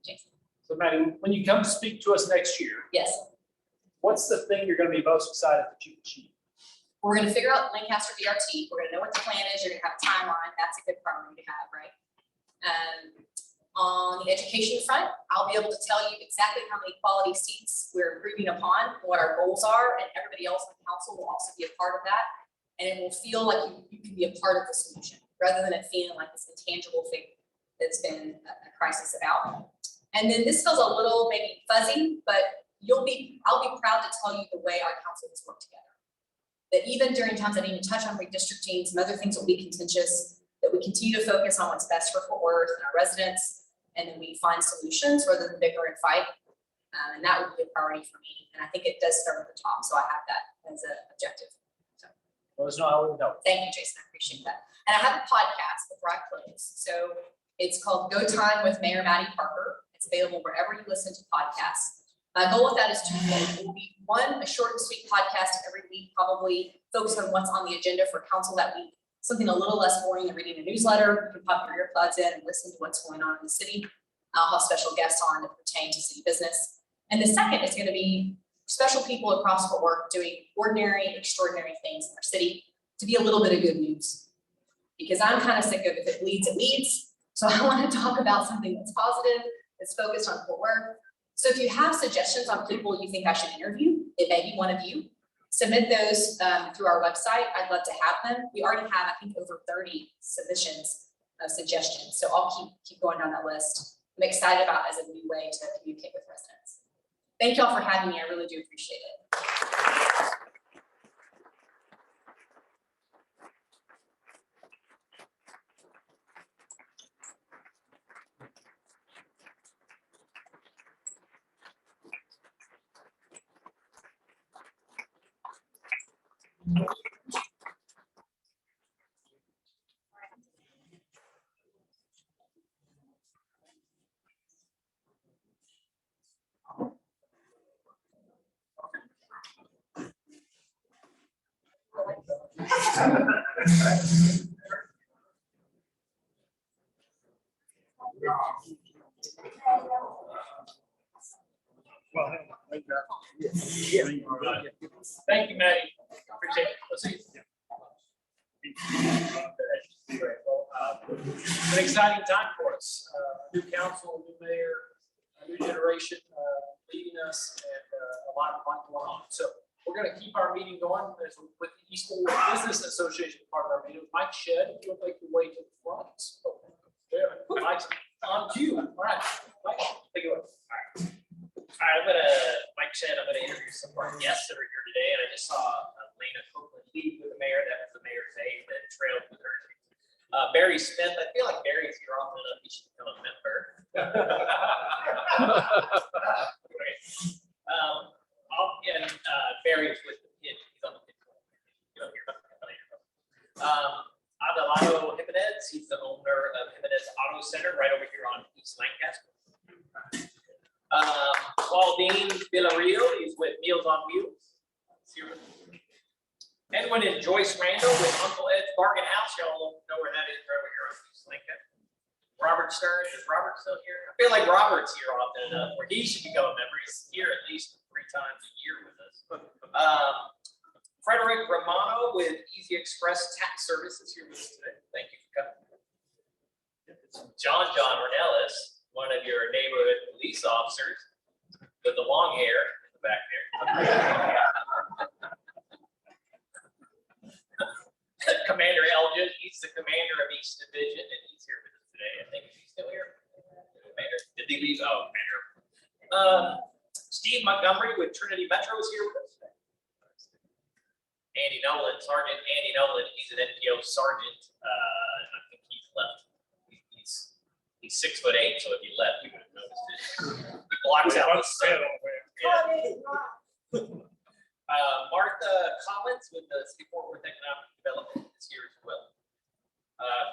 Jason.
So Mattie, when you come speak to us next year,
Yes,
what's the thing you're gonna be most excited that you achieve?
we're gonna figure out Lancaster Brt. We're gonna know what the plan is. You're gonna have a timeline. That's a good priority to have, right? On the education front, I'll be able to tell you exactly how many quality seats we're improving upon, what our goals are, and everybody else on council will also be a part of that. And it will feel like you can be a part of the solution rather than it feeling like this intangible thing that's been a crisis about. And then this feels a little maybe fuzzy, but I'll be proud to tell you the way our council has worked together. That even during times I didn't touch on redistricting, some other things will be contentious, that we continue to focus on what's best for Fort Worth and our residents, and then we find solutions rather than bicker and fight. And that would be a priority for me. And I think it does start at the top, so I have that as an objective.
Let us know how we can help.
Thank you, Jason. I appreciate that. And I have a podcast before I close. So it's called Go Time with Mayor Mattie Parker. It's available wherever you listen to podcasts. My goal with that is twofold. It will be a short and sweet podcast every week, probably focus on what's on the agenda for council that week. Something a little less boring than reading a newsletter. You can pop your earbuds in and listen to what's going on in the city. I'll have special guests on that pertain to city business. And the second is going to be special people across Fort Worth doing ordinary, extraordinary things in our city to be a little bit of good news. Because I'm kind of sick of if it bleeds, it leads. So I want to talk about something that's positive, that's focused on Fort Worth. So if you have suggestions on people you think I should interview, It may be one of you. Submit those through our website. I'd love to have them. We already have, I think, over 30 submissions of suggestions. So I'll keep going down that list. I'm excited about as a new way to communicate with residents. Thank y'all for having me. I really do appreciate it.
Thank you, Mattie. Appreciate it. Let's see. It's an exciting time for us. New council, new mayor, a new generation leading us, and a lot of fun going on. So we're going to keep our meeting going with the East Florida Business Association part of our meeting. Mike Shedd, if you'll make your way to the front. There, Mike's on cue. All right, Mike, take it away.
All right, Mike said, I'm gonna interview some of our guests that are here today, and I just saw Lena Copeland lead with the mayor. That was the mayor's aide that trailed with her. Barry Smith, I feel like Barry's here often enough, he should become a member. Barry's with the kid, he's on the kid. Adelado Jimenez, he's the owner of Jimenez Auto Center right over here on East Lancaster. Claudine Villarreal, he's with Meals on Wheels. Edwin and Joyce Randall with Uncle Ed's Bargain House. Y'all know where that is, right over here on East Lancaster. Robert Stern, is Robert still here? I feel like Robert's here often enough where he should become a member. He's here at least 3 times a year with us. Frederick Romano with Easy Express Tax Services here with us today. Thank you for coming. John Ornelas, one of your neighborhood police officers with the long hair in the back there. Commander Elgin, he's the commander of East Division, and he's here with us today. I think he's still here. Commander, did he leave? Oh, Commander. Steve Montgomery with Trinity Metro is here with us today. Andy Nolan, Sergeant Andy Nolan, he's an NPO sergeant. I think he's left. He's 6'8", so if he left, we would have noticed it. He blocks out the sun. Martha Collins with the City Fort Worth Economic Development is here as well.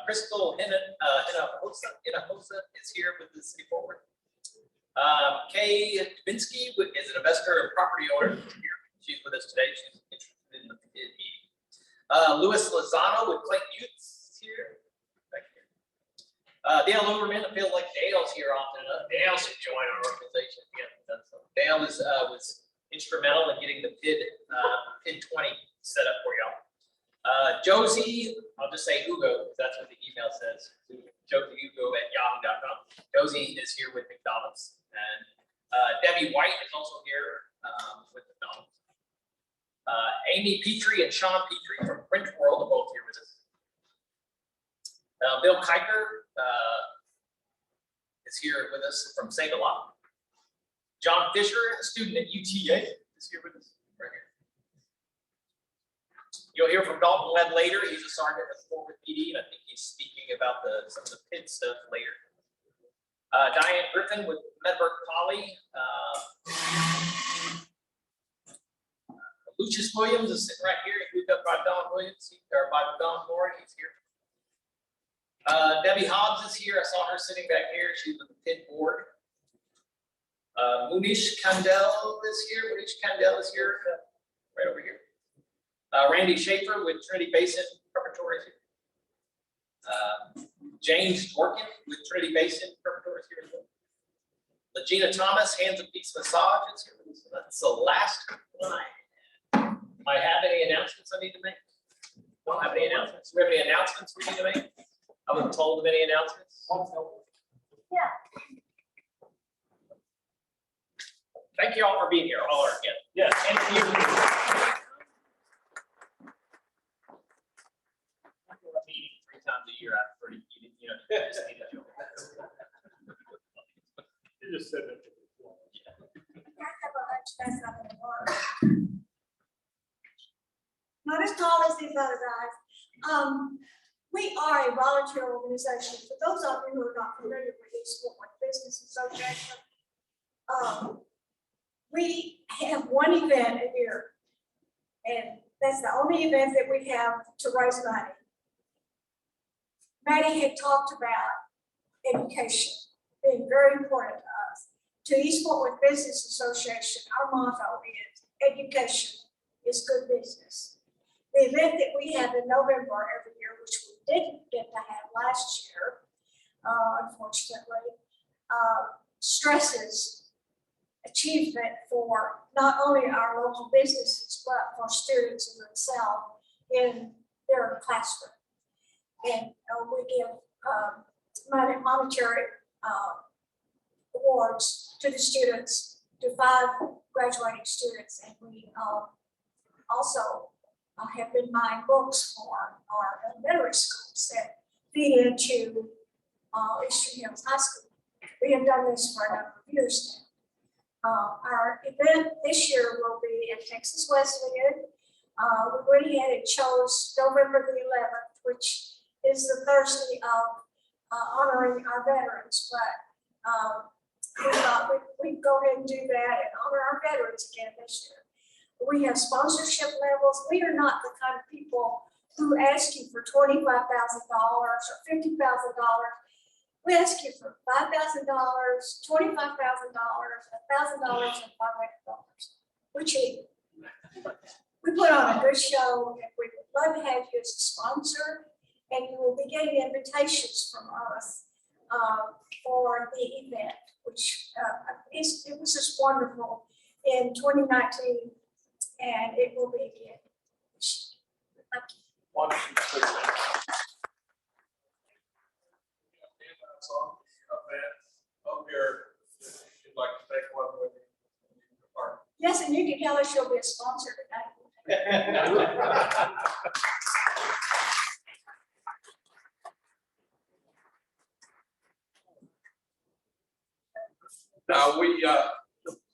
Crystal Hinojosa is here with the City Fort Worth. Kay Dubinsky is an investor and property owner here. She's with us today. She's interested in the meeting. Louis Lozano with Clayton Youth is here. Dale Overman, I feel like Dale's here often enough. Dale should join our organization. Dale was instrumental in getting the PID 20 set up for y'all. Josie, I'll just say Hugo, because that's what the email says. Josie Hugo at yahoo.com. Josie is here with McDonald's. And Debbie White is also here with McDonald's. Amy Petrie and Sean Petrie from Print World are both here with us. Bill Kiker is here with us from Save-A-Lot. John Fisher, a student at UTA, is here with us right here. You'll hear from Dalton Webb later. He's a sergeant at Fort Worth PD, and I think he's speaking about some of the PID stuff later. Diane Griffin with Medberg Poly. Lucius Williams is sitting right here. He moved up by Don Williams, or by Don Moore. He's here. Debbie Hobbs is here. I saw her sitting back here. She's with the PID board. Munish Kandel is here. Munish Kandel is here, right over here. Randy Schaefer with Trinity Basin Preparatory is here. James Dworkin with Trinity Basin Preparatory is here as well. Legina Thomas, Hands of Peace Massage is here with us. So that's the last one I had. Do I have any announcements I need to make? Don't have any announcements. Do we have any announcements we need to make? I wasn't told of any announcements.
Yeah.
Thank you all for being here, all our guests.
Yes, and
Meeting 3 times a year, I'm pretty, you just need a joke.
You just said that.
Not as tall as these other guys. We are a volunteer organization. For those of you who are not familiar with the East Fort Worth Business Association, we have one event a year, and that's the only event that we have to raise money. Mattie had talked about education being very important to us. To East Fort Worth Business Association, our motto is education is good business. The event that we have in November every year, which we didn't get to have last year, unfortunately, stresses achievement for not only our local businesses, but for students in themselves in their classroom. And we give monetary awards to the students, to 5 graduating students, and we also have been buying books for our elementary schools that feed into Eastern Hills High School. We have done this for a number of years now. Our event this year will be at Texas Wesleyan. We went ahead and chose November the 11th, which is the Thursday of honoring our veterans, but we thought we'd go ahead and do that and honor our veterans again this year. We have sponsorship levels. We are not the kind of people who ask you for $25,000 or $50,000. We ask you for $5,000, $25,000, $1,000, and $500. We're cheap. We put on a good show, and we would love to have you as a sponsor, and you will be getting invitations from us for the event, which it was just wonderful in 2019, and it will be again. Thank you.
Wonderful. Up here, if you'd like to take one with you.
Yes, and you can tell us you'll be a sponsor tonight.
Now,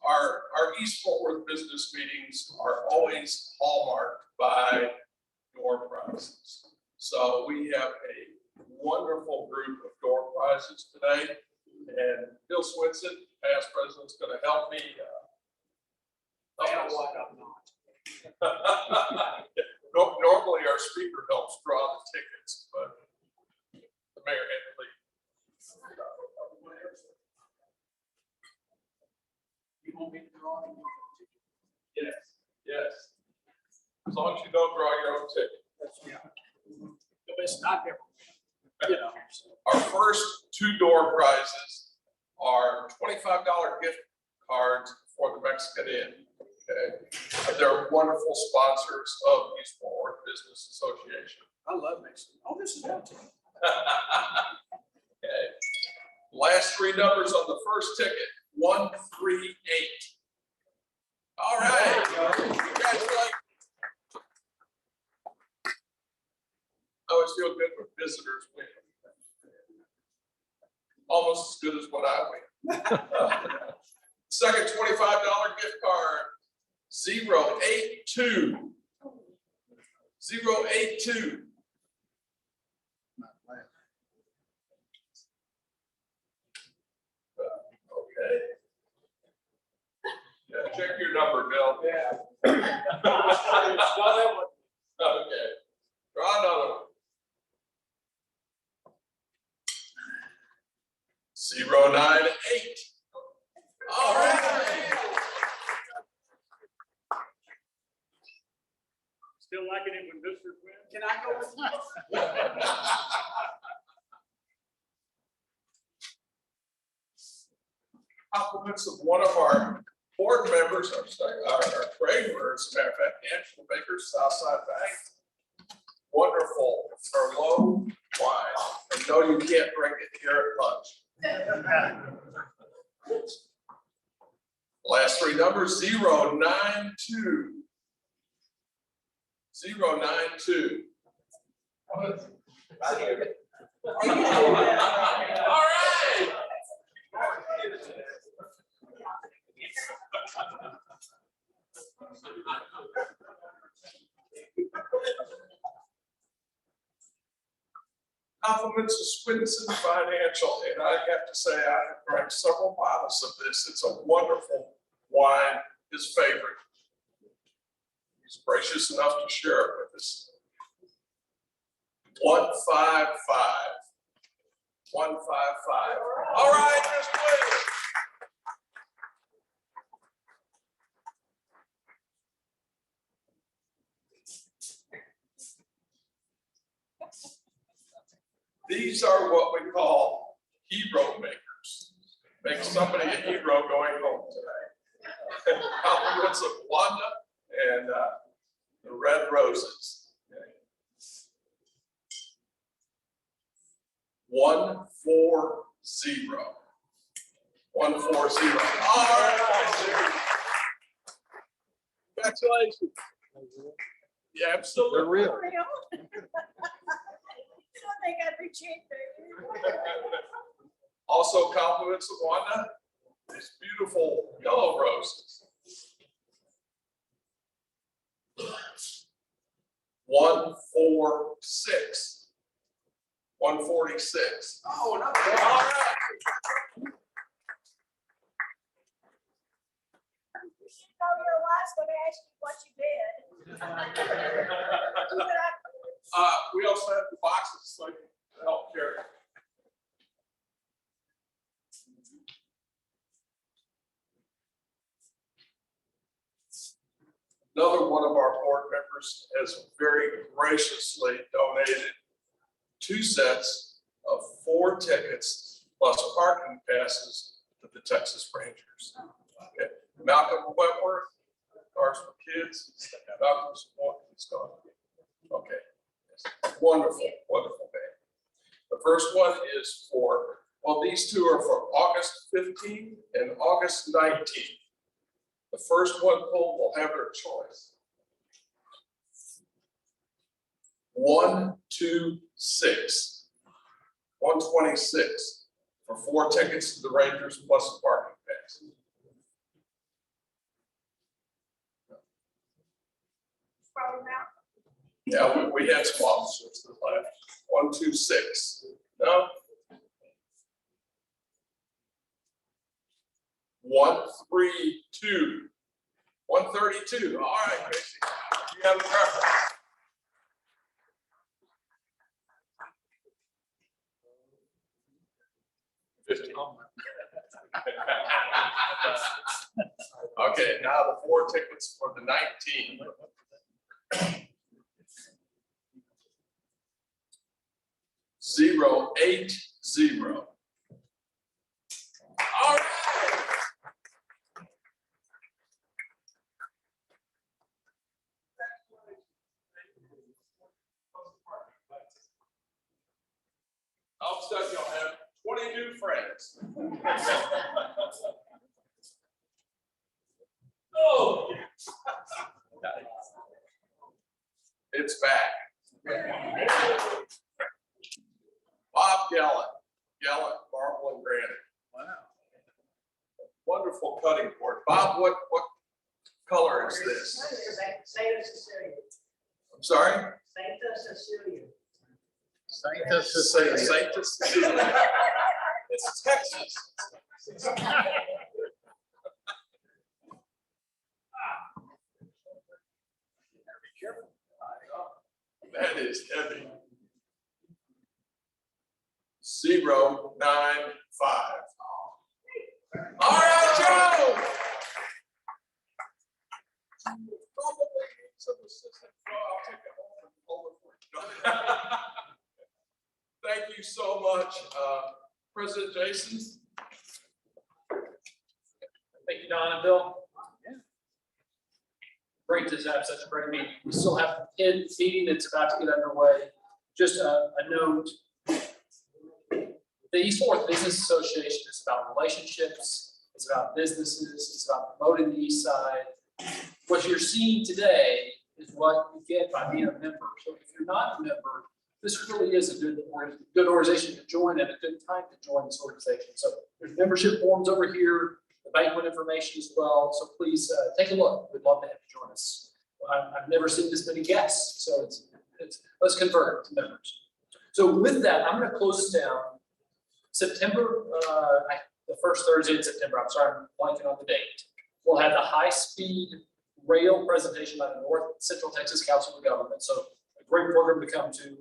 our East Fort Worth business meetings are always hallmarked by door prizes. So we have a wonderful group of door prizes today. And Bill Swinson, past president, is going to help me. Normally, our speaker helps draw the tickets, but the mayor had to leave.
You want me to draw?
Yes, yes. As long as you don't draw your own ticket.
It's not there. You know.
Our first 2 door prizes are $25 gift cards for the Mexican Inn. Okay, and they're wonderful sponsors of East Fort Worth Business Association.
I love Mexican. Oh, this is empty.
Okay, last 3 numbers on the first ticket, 138. All right, congratulations. I always feel good when visitors win. Almost as good as what I win. Second $25 gift card, 082. 082. Okay. Yeah, check your number, Bill.
Yeah.
Okay. Draw another one. 098. All right.
Still liking it when visitors win?
Can I go with you?
Compliments of one of our board members, our treasurer, as a matter of fact, Angela Baker, Southside Bank. Wonderful Merlot wine. I know you can't drink it here at lunch. Last three numbers, 092. 092. All right. Compliments of Swinson Financial, and I have to say, I have drank several bottles of this. It's a wonderful wine, his favorite. He's gracious enough to share it with us. 155. 155. All right, Ms. Williams. These are what we call hero makers. Make somebody a hero going home today. Compliments of Wanda and the red roses. 140. 140. All right. Congratulations. Yeah, absolutely.
They're real.
They got rejected.
Also compliments of Wanda, these beautiful yellow roses. 146. 146. Oh, not bad. All right.
Your wife's gonna ask you what you did.
We also have the boxes so you can help carry. Another one of our board members has very graciously donated 2 sets of 4 tickets plus parking passes to the Texas Rangers. Okay. Malcolm Wentworth, Cars for Kids. Malcolm's one, he's gone. Okay. Wonderful, wonderful band. The first one is for, well, these 2 are for August 15th and August 19th. The first one pulled will have their choice. 126. 126 for 4 tickets to the Rangers plus a parking pass. Yeah, we had some officers that left. 126. No. 132. 132. All right, Gracie. You have a preference. Okay, now the 4 tickets for the 19. Zero 8 0. All right. All of a sudden, you'll have 20 new friends. Oh, it's back. Bob Gallant, Marble and Granite. Wow. Wonderful cutting board. Bob, what color is this?
Saint Cecilia.
I'm sorry?
Saint Cecilia.
Saint Cecilia. It's Texas. That is heavy. 095. All right, Joe. Probably need some assistance. I'll take it home and hold it for you. Thank you so much, President Jason.
Thank you, Don and Bill. Great to have such a great meeting. We still have a meeting that's about to get underway. Just a note. The East Fourth Business Association is about relationships, It's about businesses, it's about promoting the east side. What you're seeing today is what you get by being a member. So if you're not a member, this really is a good organization to join and a good time to join this organization. So there's membership forms over here, the banquet information as well. So please take a look. We'd love to have you join us. I've never seen this many guests, so let's convert to members. So with that, I'm going to close this down. September, the first Thursday in September, I'm sorry, I'm blanking on the date. We'll have the high-speed rail presentation by the North Central Texas Council of Government. So a great program to come to.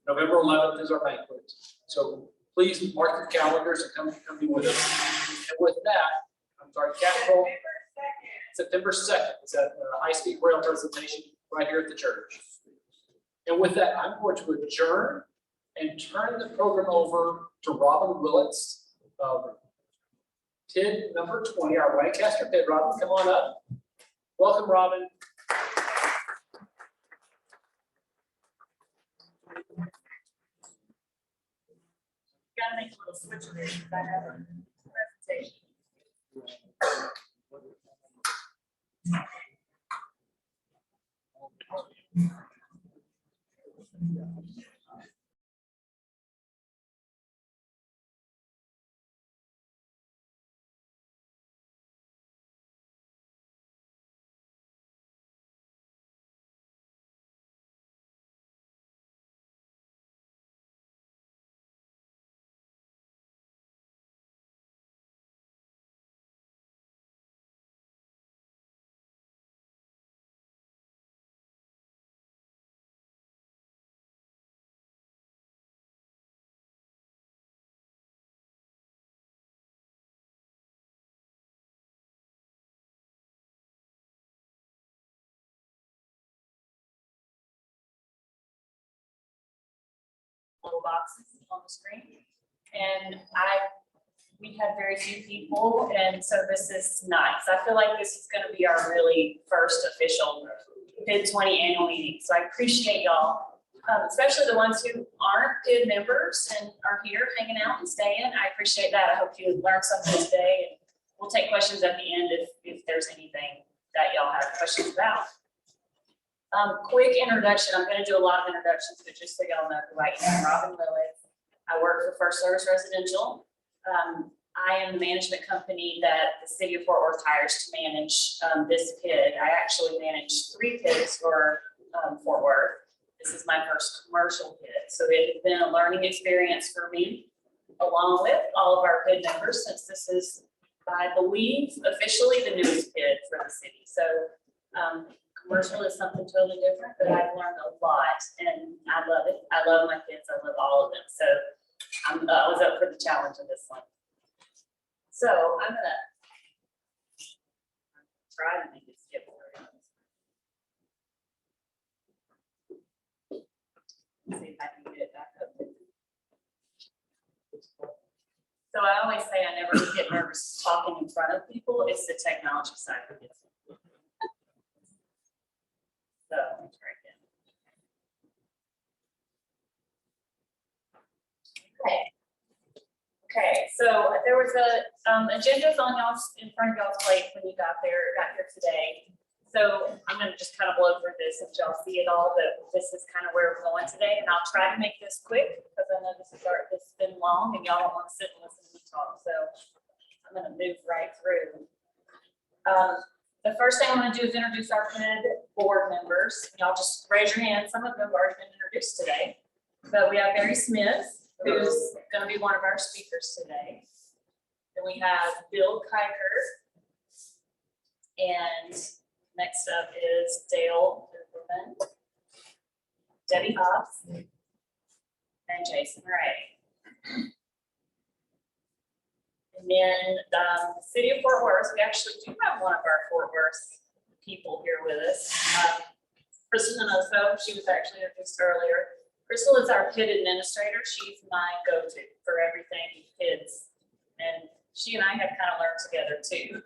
November 11th is our banquet. So please mark your calendars and come be with us. And with that, I'm sorry, Capitol, September 2nd is at the high-speed rail presentation right here at the church. And with that, I'm going to adjourn and turn the program over to Robin Willits of PID number 20, our Lancaster PID. Robin, come on up. Welcome, Robin.
Gotta make a little switch here, because I have a presentation. Little boxes on the screen. And we had very few people, and so this is nice. I feel like this is gonna be our really first official PID 20 annual meeting. So I appreciate y'all, especially the ones who aren't PID members and are here hanging out and staying. I appreciate that. I hope you learned something today, and we'll take questions at the end if there's anything that y'all have questions about. Quick introduction. I'm going to do a lot of introductions, but just so y'all know who I am, Robin Willits. I work for First Service Residential. I am the management company that the city of Fort Worth hires to manage this PID. I actually manage 3 PIDs for Fort Worth. This is my first commercial PID, so it has been a learning experience for me, along with all of our PID members, since this is, I believe, officially the newest PID for the city. So commercial is something totally different, but I've learned a lot and I love it. I love my kids. I love all of them. So I was up for the challenge of this one. So I'm gonna try to make it skip through. Let's see if I can get it back up. So I always say I never get nervous talking in front of people. It's the technology side that gets me. So let me try again. Okay, so there was agendas on y'all's, in front of y'all's plate when you got here today. So I'm gonna just kind of blow through this and y'all see it all, but this is kind of where we're going today. And I'll try to make this quick because I know this has been long and y'all don't want to sit and listen to me talk. So I'm gonna move right through. The first thing I'm going to do is introduce our PID board members. Y'all just raise your hand. Some of them have already been introduced today. But we have Barry Smith, who's going to be one of our speakers today. Then we have Bill Kiker. And next up is Dale Cooperman, Debbie Hobbs, and Jason Ray. And then the city of Fort Worth, we actually do have one of our Fort Worth people here with us. Crystal Hinoso, she was actually introduced earlier. Crystal is our PID administrator. She's my go-to for everything PIDs. And she and I have kind of learned together too.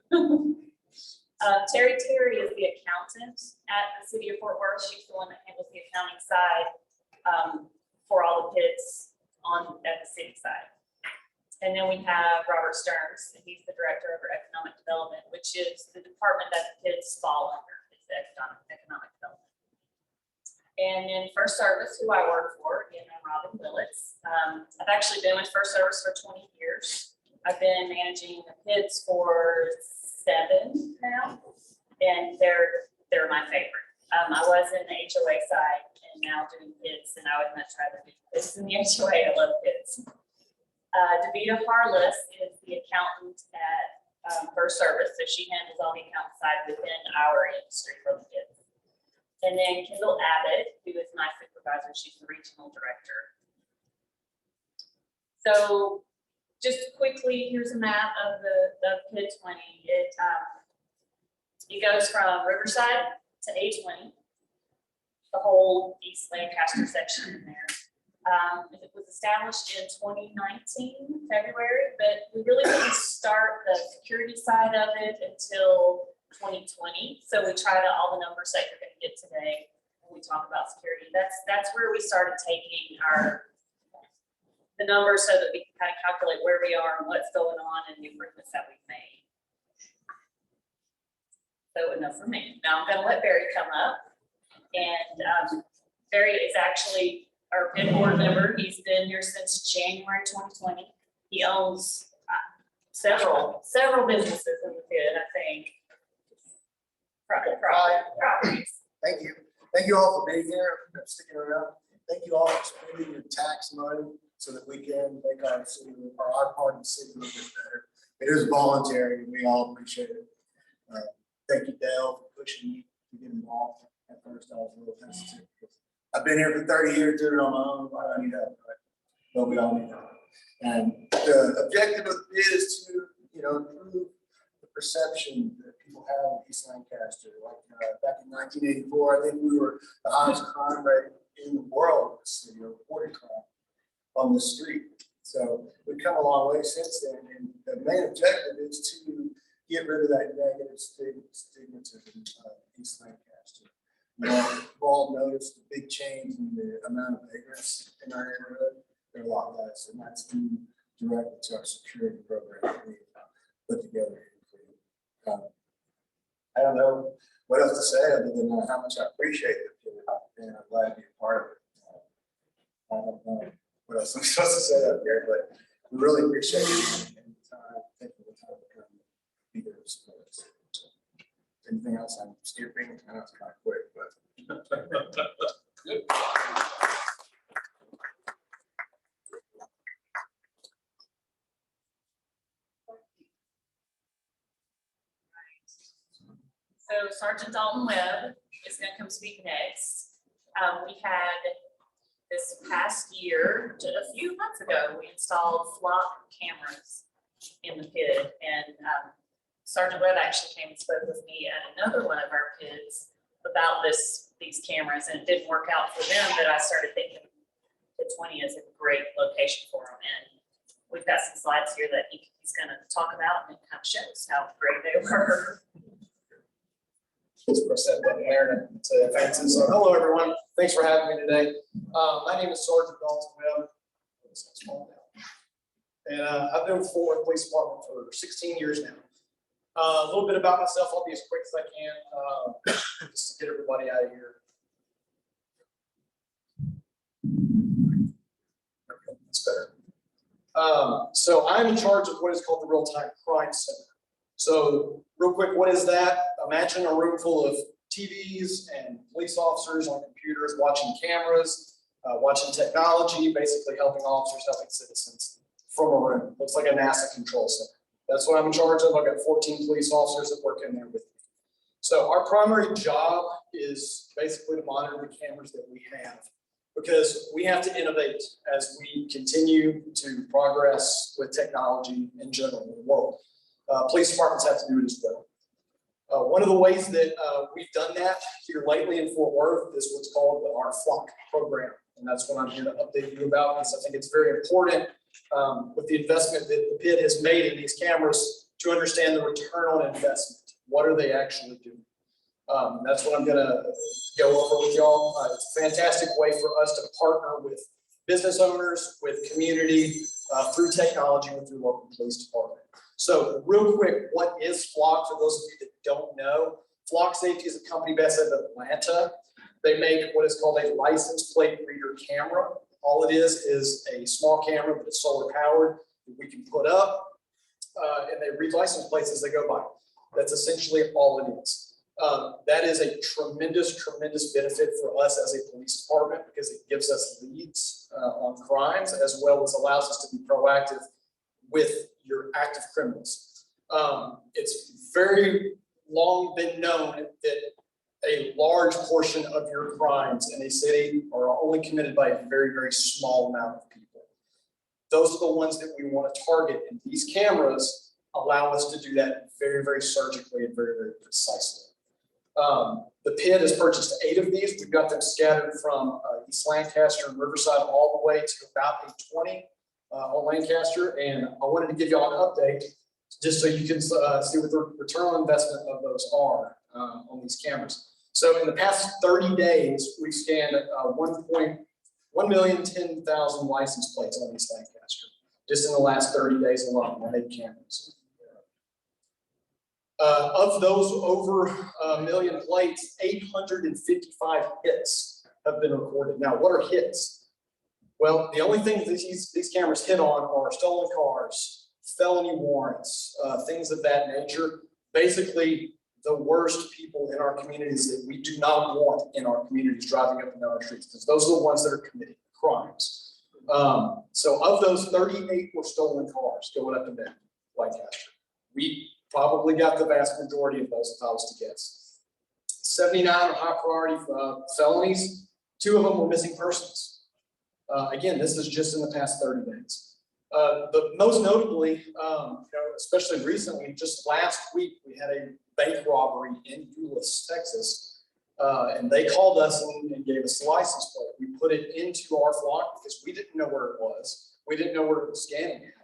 Terry is the accountant at the city of Fort Worth. She's the one that handles the accounting side for all the PIDs at the city side.
And then we have Robert Stearns, and he's the Director of Economic Development, which is the department that the kids fall under, is the economic development. And then First Service, who I work for, again, I'm Robin Willits. I've actually been with First Service for 20 years. I've been managing the kids for 7 now, and they're my favorite. I was in the HOA side and now doing kids, and I would much rather do kids in the HOA. I love kids. Davita Harless is the accountant at First Service, so she handles all the account side within our industry for the kids. And then Kendall Abbott, who is my supervisor, she's the regional director. So just quickly, here's a map of the PID 20. It goes from Riverside to A20, the whole East Lancaster section in there. It was established in 2019, February, but we really didn't start the security side of it until 2020. So we tried out all the numbers that you're going to get today when we talk about security. That's where we started taking the numbers so that we can kind of calculate where we are and what's going on and the improvements that we've made. So enough for me. Now I'm going to let Barry come up, and Barry is actually our PID board member. He's been here since January 2020. He owns several businesses in the PID, I think. Properties.
Thank you. Thank you all for being here, and sticking around. Thank you all for spending your tax money so that we can make our city, or our part of the city, a little bit better. It is voluntary, and we all appreciate it. Thank you, Dale, for pushing me to get involved. At first, I was a little hesitant. I've been here for 30 years doing it on my own. Why do I need help? Right? But we all need help. And the objective of it is to, improve the perception that people have of East Lancaster. Like back in 1984, I think we were the highest crime rate in the world in the city, reported crime on the street. So we've come a long way since then. And the main objective is to get rid of that negative stigmatism of East Lancaster. We've all noticed the big change in the amount of vagrants in our neighborhood. They're a lot less, and that's due directly to our security program that we put together. I don't know what else to say other than how much I appreciate it, and I'm glad to be a part of it. I don't know what else I'm supposed to say up here, but we really appreciate it and taking the time to come be there to support us. Anything else I'm skipping? I know it's kind of quick, but.
So Sergeant Dalton Webb is going to come speak next. We had this past year, a few months ago, we installed flock cameras in the PID, and Sergeant Webb actually came and spoke with me at another one of our PIDs about these cameras, and it didn't work out for them, but I started thinking the 20 is a great location for them, and we've got some slides here that he's going to talk about, and it kind of shows how great they were.
Just press that button there to advance it. So hello everyone, thanks for having me today. My name is Sergeant Dalton Webb. And I've been with Fort Worth Police Department for 16 years now. A little bit about myself, I'll be as quick as I can, just to get everybody out of here. That's better. So I'm in charge of what is called the Real-Time Crime Center. So real quick, what is that? Imagine a room full of TVs and police officers on computers, watching cameras, watching technology, basically helping officers, helping citizens from a room. Looks like a NASA control center. That's what I'm in charge of. I've got 14 police officers that work in there with me. So our primary job is basically to monitor the cameras that we have, because we have to innovate as we continue to progress with technology in general in the world. Police departments have to do it as well. One of the ways that we've done that here lately in Fort Worth is what's called our flock program. And that's what I'm here to update you about, because I think it's very important with the investment that the PID has made in these cameras to understand the return on investment. What are they actually doing? That's what I'm going to go over with y'all. It's a fantastic way for us to partner with business owners, with community, through technology, with your local police department. So real quick, what is Flock for those of you that don't know? Flock Safety is a company based out of Atlanta. They make what is called a license plate reader camera. All it is a small camera that is solar powered that we can put up, and they read license plates as they go by. That's essentially all it is. That is a tremendous benefit for us as a police department because it gives us leads on crimes as well as allows us to be proactive with your active criminals. It's very long been known that a large portion of your crimes in a city are only committed by a very small amount of people. Those are the ones that we want to target, and these cameras allow us to do that very surgically and very precisely. The PID has purchased 8 of these. We've got them scattered from East Lancaster and Riverside all the way to about 20 on Lancaster. And I wanted to give you all an update just so you can see what the return on investment of those are on these cameras. So in the past 30 days, we've scanned 1,010,000 license plates on East Lancaster, just in the last 30 days alone on 8 cameras. Of those over 1 million plates, 855 hits have been recorded. Now, what are hits? Well, the only things that these cameras hit on are stolen cars, felony warrants, things of that nature. Basically, the worst people in our communities that we do not want in our communities driving up and down our streets, because those are the ones that are committing crimes. So of those, 38 were stolen cars going up and down Lancaster. We probably got the vast majority of those, if I was to guess. 79 are high priority felonies. 2 of them were missing persons. Again, this is just in the past 30 days. But most notably, especially recently, just last week, we had a bank robbery in Euless, Texas. And they called us and gave us the license plate. We put it into our Flock because we didn't know where it was. We didn't know where it was scanning at.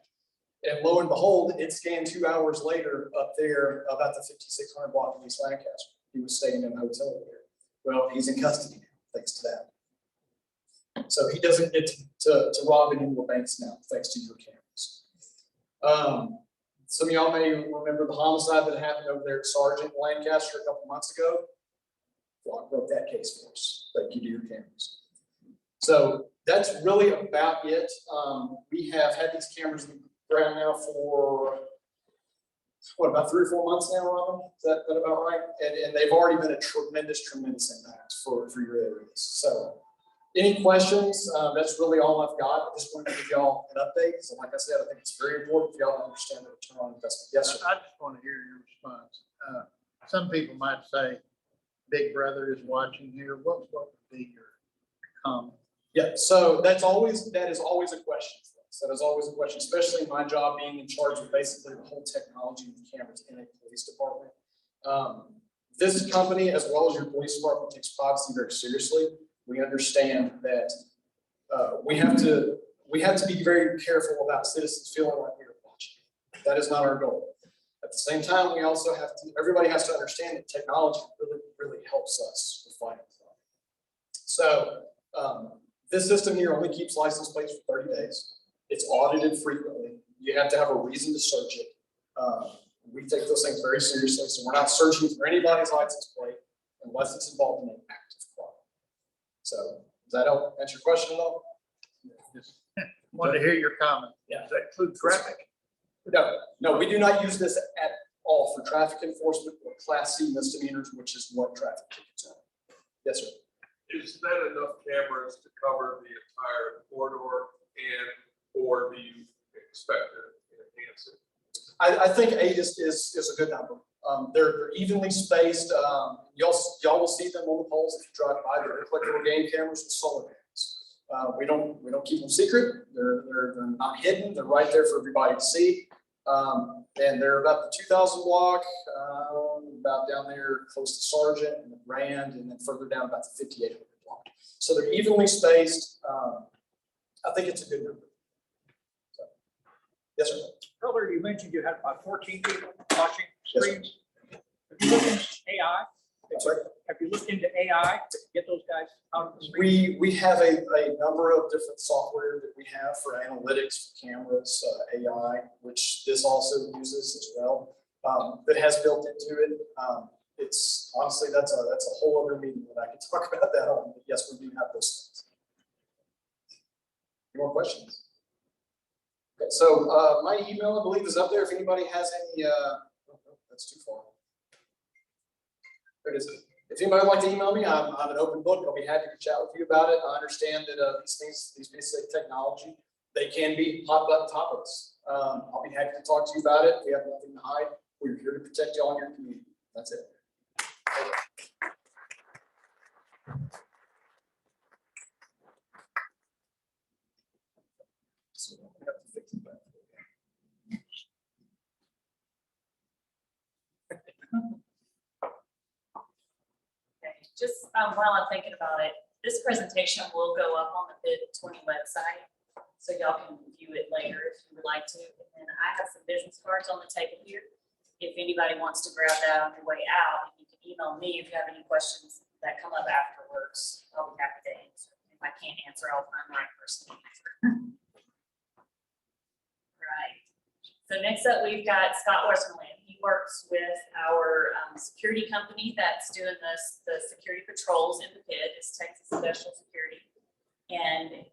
And lo and behold, it scanned 2 hours later up there about the 5600 block of East Lancaster. He was staying in a hotel there. Well, he's in custody now, thanks to that. So he doesn't get to rob any more banks now, thanks to your cameras. Some of y'all may remember the homicide that happened over there at Sargent, Lancaster, a couple months ago. Flock broke that case for us. Thank you to your cameras. So that's really about it. We have had these cameras in the ground now for about 3 or 4 months now, Robin? Is that about right? And they've already been a tremendous impact for your areas. So any questions? That's really all I've got. I just wanted to give y'all an update. So like I said, I think it's very important for y'all to understand the return on investment. Yes, sir.
I just want to hear your response. Some people might say, Big Brother is watching here. What would be your comment?
Yeah, so that is always a question for us. That is always a question, especially in my job being in charge of basically the whole technology of the cameras in a police department. This company, as well as your police department, takes privacy very seriously. We understand that we have to be very careful about citizens feeling like we're watching. That is not our goal. At the same time, we also have to, everybody has to understand that technology really helps us with fighting crime. So this system here only keeps license plates for 30 days. It's audited frequently. You have to have a reason to search it. We take those things very seriously. So we're not searching for anybody's license plate unless it's involved in an active crime. So does that help answer your question at all?
Just wanted to hear your comment.
Yeah.
Does that include traffic?
No, we do not use this at all for traffic enforcement or Class C misdemeanors, which is what traffic tickets are. Yes, sir.
Is that enough cameras to cover the entire corridor, and or do you expect to enhance it?
I think 8 is a good number. They're evenly spaced. Y'all will see them on the poles if you drive by. They're clickable game cameras with solar panels. We don't keep them secret. They're not hidden. They're right there for everybody to see. And they're about the 2000 block, about down there close to Sargent and Rand, and then further down about the 5800 block. So they're evenly spaced. I think it's a good number. So, yes, sir.
Earlier, you mentioned you had about 14 people watching
Yes,
streams. Have you looked into AI?
Have you looked into AI to get those guys out of the street?
We have a number of different software that we have for analytics, for cameras, AI, which this also uses as well, that has built into it. It's honestly, that's a whole other meeting that I could talk about that on. But yes, we do have those things. Any more questions? Okay, so my email, I believe, is up there. If anybody has any, that's too far. There it is. If anybody would like to email me, I'm an open book. I'll be happy to chat with you about it. I understand that these things, these pieces of technology, they can be hot button topics. I'll be happy to talk to you about it. We have nothing to hide. We're here to protect you all in your community. That's it. So we have to fix it back.
Just while I'm thinking about it, this presentation will go up on the Bid 20 website, so y'all can view it later if you would like to. And then I have some business cards on the table here. If anybody wants to grab that on your way out, you can email me if you have any questions that come up afterwards. I'll be happy to answer. If I can't answer, I'll find the right person to answer. Right. So next up, we've got Scott Westerland. He works with our security company that's doing the security patrols in the PID. It's Texas Special Security. And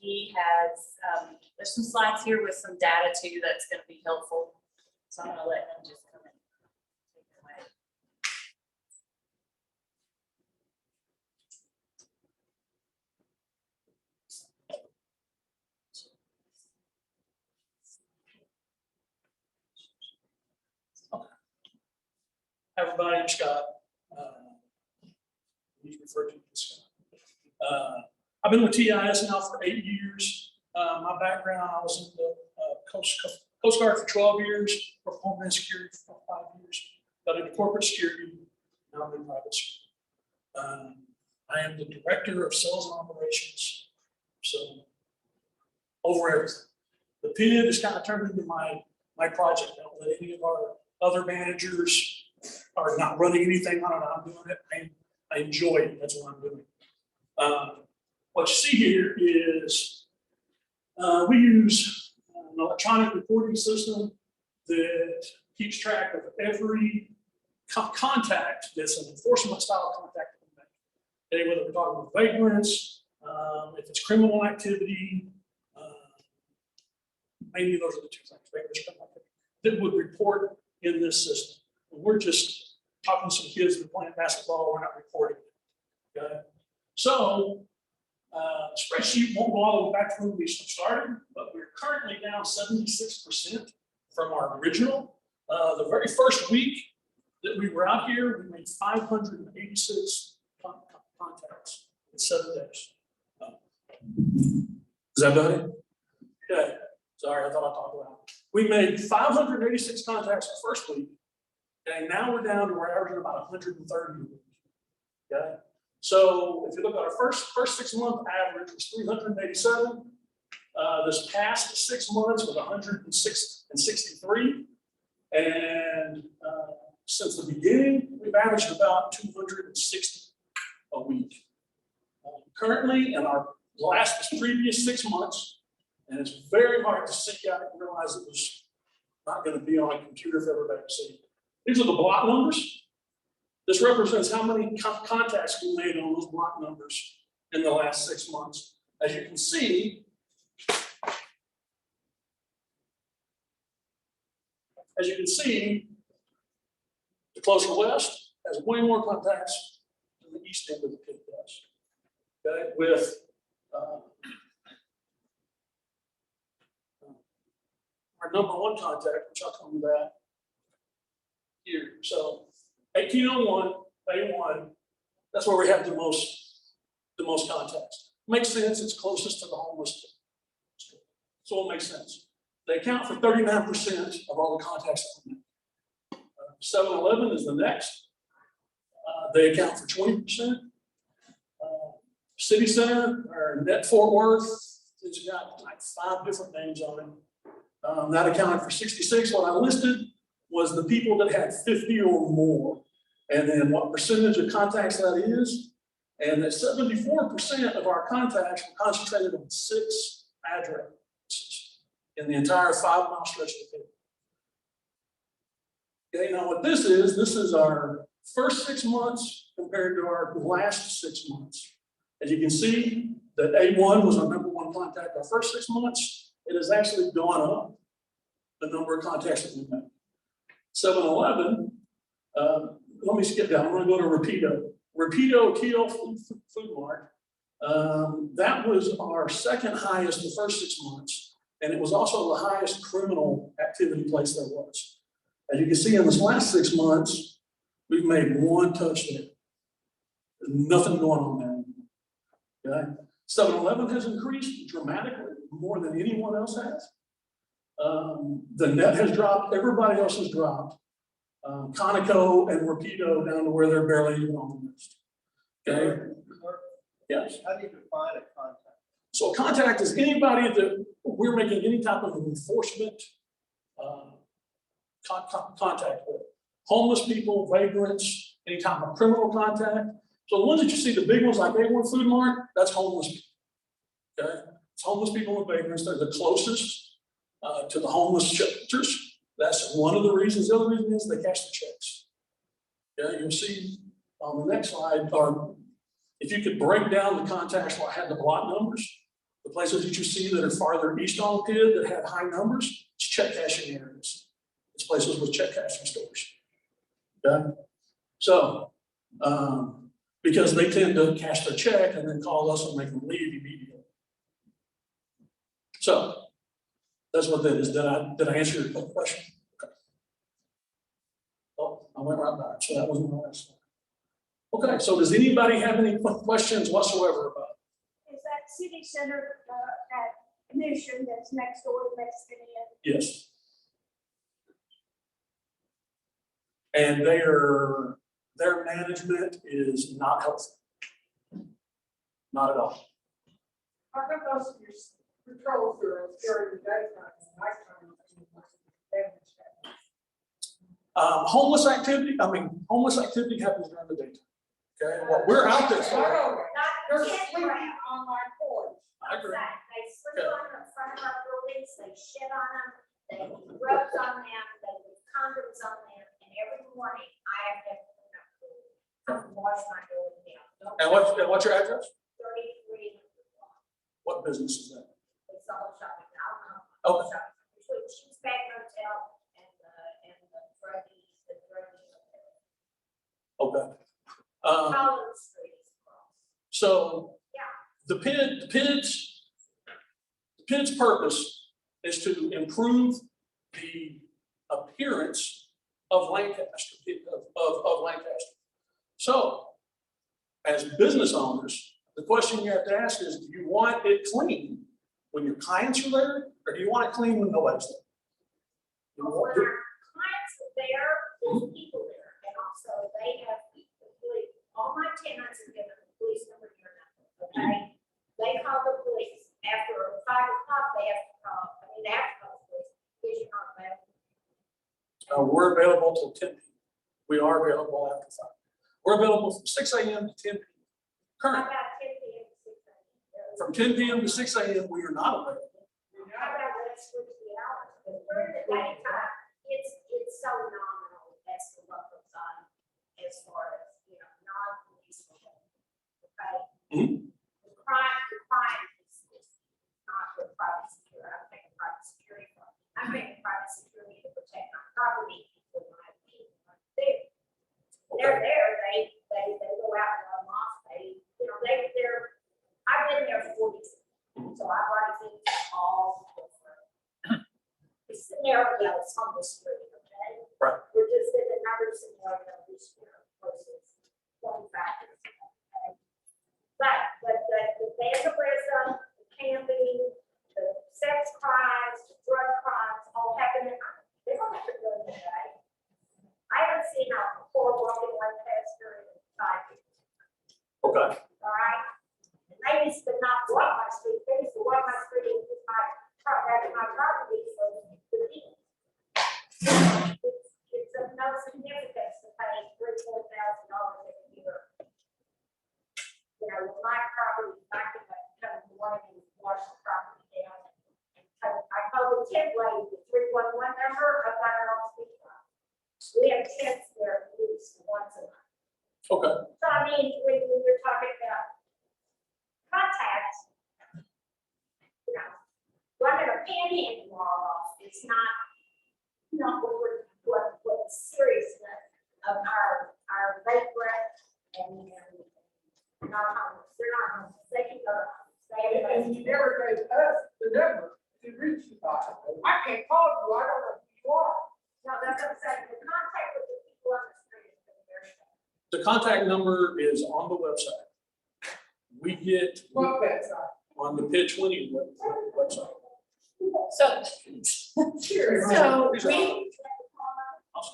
he has, there's some slides here with some data too that's going to be helpful. So I'm going to let him just come in. Take it away.
Everybody, I'm Scott. He's referred to me as Scott. I've been with TIS now for 8 years. My background, I was in the Coast Guard for 12 years, for Homeland Security for 5 years, got into corporate security, now I'm in private security. I am the director of sales and operations, so over everything. The PID has kind of turned into my project. I don't let any of our other managers are not running anything on it. I'm doing it. I enjoy it. That's what I'm doing. What you see here is we use an electronic reporting system that keeps track of every contact that's an enforcement style contact that we make. Whether we're talking about vagrants, if it's criminal activity, maybe those are the two things, vagrants, criminal activity, that would report in this system. We're just talking to some kids that are playing basketball, we're not reporting it. Okay? So, spreadsheet won't go all the way back to when we started, but we're currently down 76% from our original. The very first week that we were out here, we made 586 contacts in 7 days. Is that done? Okay. Sorry, I thought I talked about it. We made 586 contacts the first week. And now we're down to we're averaging about 130 a week. Okay. So if you look at our first 6 month average was 387. This past 6 months was 163. And since the beginning, we've averaged about 260 a week. Currently, in our previous 6 months, and it's very hard to see. I didn't realize it was not going to be on a computer for everybody to see. These are the block numbers. This represents how many contacts we made on those block numbers in the last 6 months. As you can see, the closer west has way more contacts than the east end of the PID does. Okay, with our number one contact, which I'll come to that here. So 1801, A1, that's where we have the most contacts. Makes sense, it's closest to the homeless. So it makes sense. They account for 39% of all the contacts that we make. 7-Eleven is the next. They account for 20%. City Center, or Net Fort Worth, it's got like 5 different names on it. That accounted for 66. What I listed was the people that had 50 or more. and then what percentage of contacts that is, and that 74% of our contacts were concentrated on 6 addresses in the entire 5-mile stretch of the pit. Okay, now what this is our first 6 months compared to our last 6 months. As you can see, that A1 was our #1 contact our first 6 months. It has actually gone up, the number of contacts that we made. 7-Eleven, let me skip down, I'm gonna go to Rapido. Rapido TL Food Mart, that was our second highest the first 6 months, and it was also the highest criminal activity place there was. As you can see in this last 6 months, we've made 1 touch there. There's nothing going on there. Okay? 7-Eleven has increased dramatically, more than anyone else has. The net has dropped, everybody else has dropped. Conoco and Rapido down to where they're barely even on the list. Okay? Yes.
How do you define a contact?
So a contact is anybody that we're making any type of enforcement contact with. Homeless people, vagrants, any type of criminal contact. So the ones that you see, the big ones like A1 Food Mart, that's homeless people. Okay? It's homeless people and vagrants. They're the closest to the homeless shelters. That's one of the reasons. The other reason is they cash the checks. Okay, you'll see on the next slide, or if you could break down the contacts, well, I had the block numbers. The places that you see that are farther east on PID that have high numbers, it's check cashing areas. It's places with check cashing stores. Okay, so because they tend to cash their check and then call us and make them leave immediately. So that's what that is. Did I answer your question? Okay. Oh, I went right back, so that wasn't my last slide. Okay, so does anybody have any questions whatsoever about it?
Is that city center, that mission that's next door to Mexican Inn?
Yes. And their management is not helpful. Not at all.
How come most of your patrols are during the daytime and nighttime?
Homeless activity happens during the daytime. Okay, well, we're out there.
You're sleeping on my porch.
I agree.
They sleep on the front of our buildings, they shit on them, they leave rugs on them, they leave condoms on them, and every morning I have to wash my building down.
And what's your address?
33.
What business is that?
It's all shopping. I don't know.
Okay.
Between Shoes Bag Hotel and the druggie hotel.
Okay.
College Street is closed.
So
Yeah.
the PID's purpose is to improve the appearance of Lancaster, of Lancaster. So as business owners, the question you have to ask is, do you want it clean when your clients are there, or do you want it clean when nobody's there?
When our clients are there, there's people there, and also they have all my tenants are given the police number here now, okay? They call the police after 5 o'clock, they have to call, they have to call the police, because you're not available.
We're available till 10 p.m. We are available after 5. We're available from 6 a.m. to 10 p.m.
How
Currently,
about 10 p.m. to 6 a.m.?
from 10 p.m. to 6 a.m., we are not available.
How about let's switch the hours? Because during the daytime, it's so nominal as to what goes on as far as, non-police. Okay?
Mhm.
The crime is not for private security. I'm taking private security from. I'm taking private security to protect my property with my people. They're there, they go out and run off, I've been there for 40 years. So I've already seen all different scenarios on the street, okay?
Right.
We're just in another scenario this year versus 20 factors, okay? But the vandalism, the camping, the sex crimes, the drug crimes, all happen at night. They don't have to do it today. I haven't seen a poor walking Lancaster in 5 years.
Okay.
All right? And they used to not walk my street, they used to walk my street and use my property for the people. It's of no significance to pay $3,000-$4,000
Okay.
So I mean, when we're talking about contacts, you know, running a penny in the off, it's not, what the seriousness of our late breath and, not homeless, they're not homeless, they can go.
And you never gave us the number to reach you by. I can't call you, I don't know who you are.
No, that's what I'm saying, the contact with the people on the street is very bad.
The contact number is on the website. We get
What website?
on the PID 20 website.
So,
Sure.
so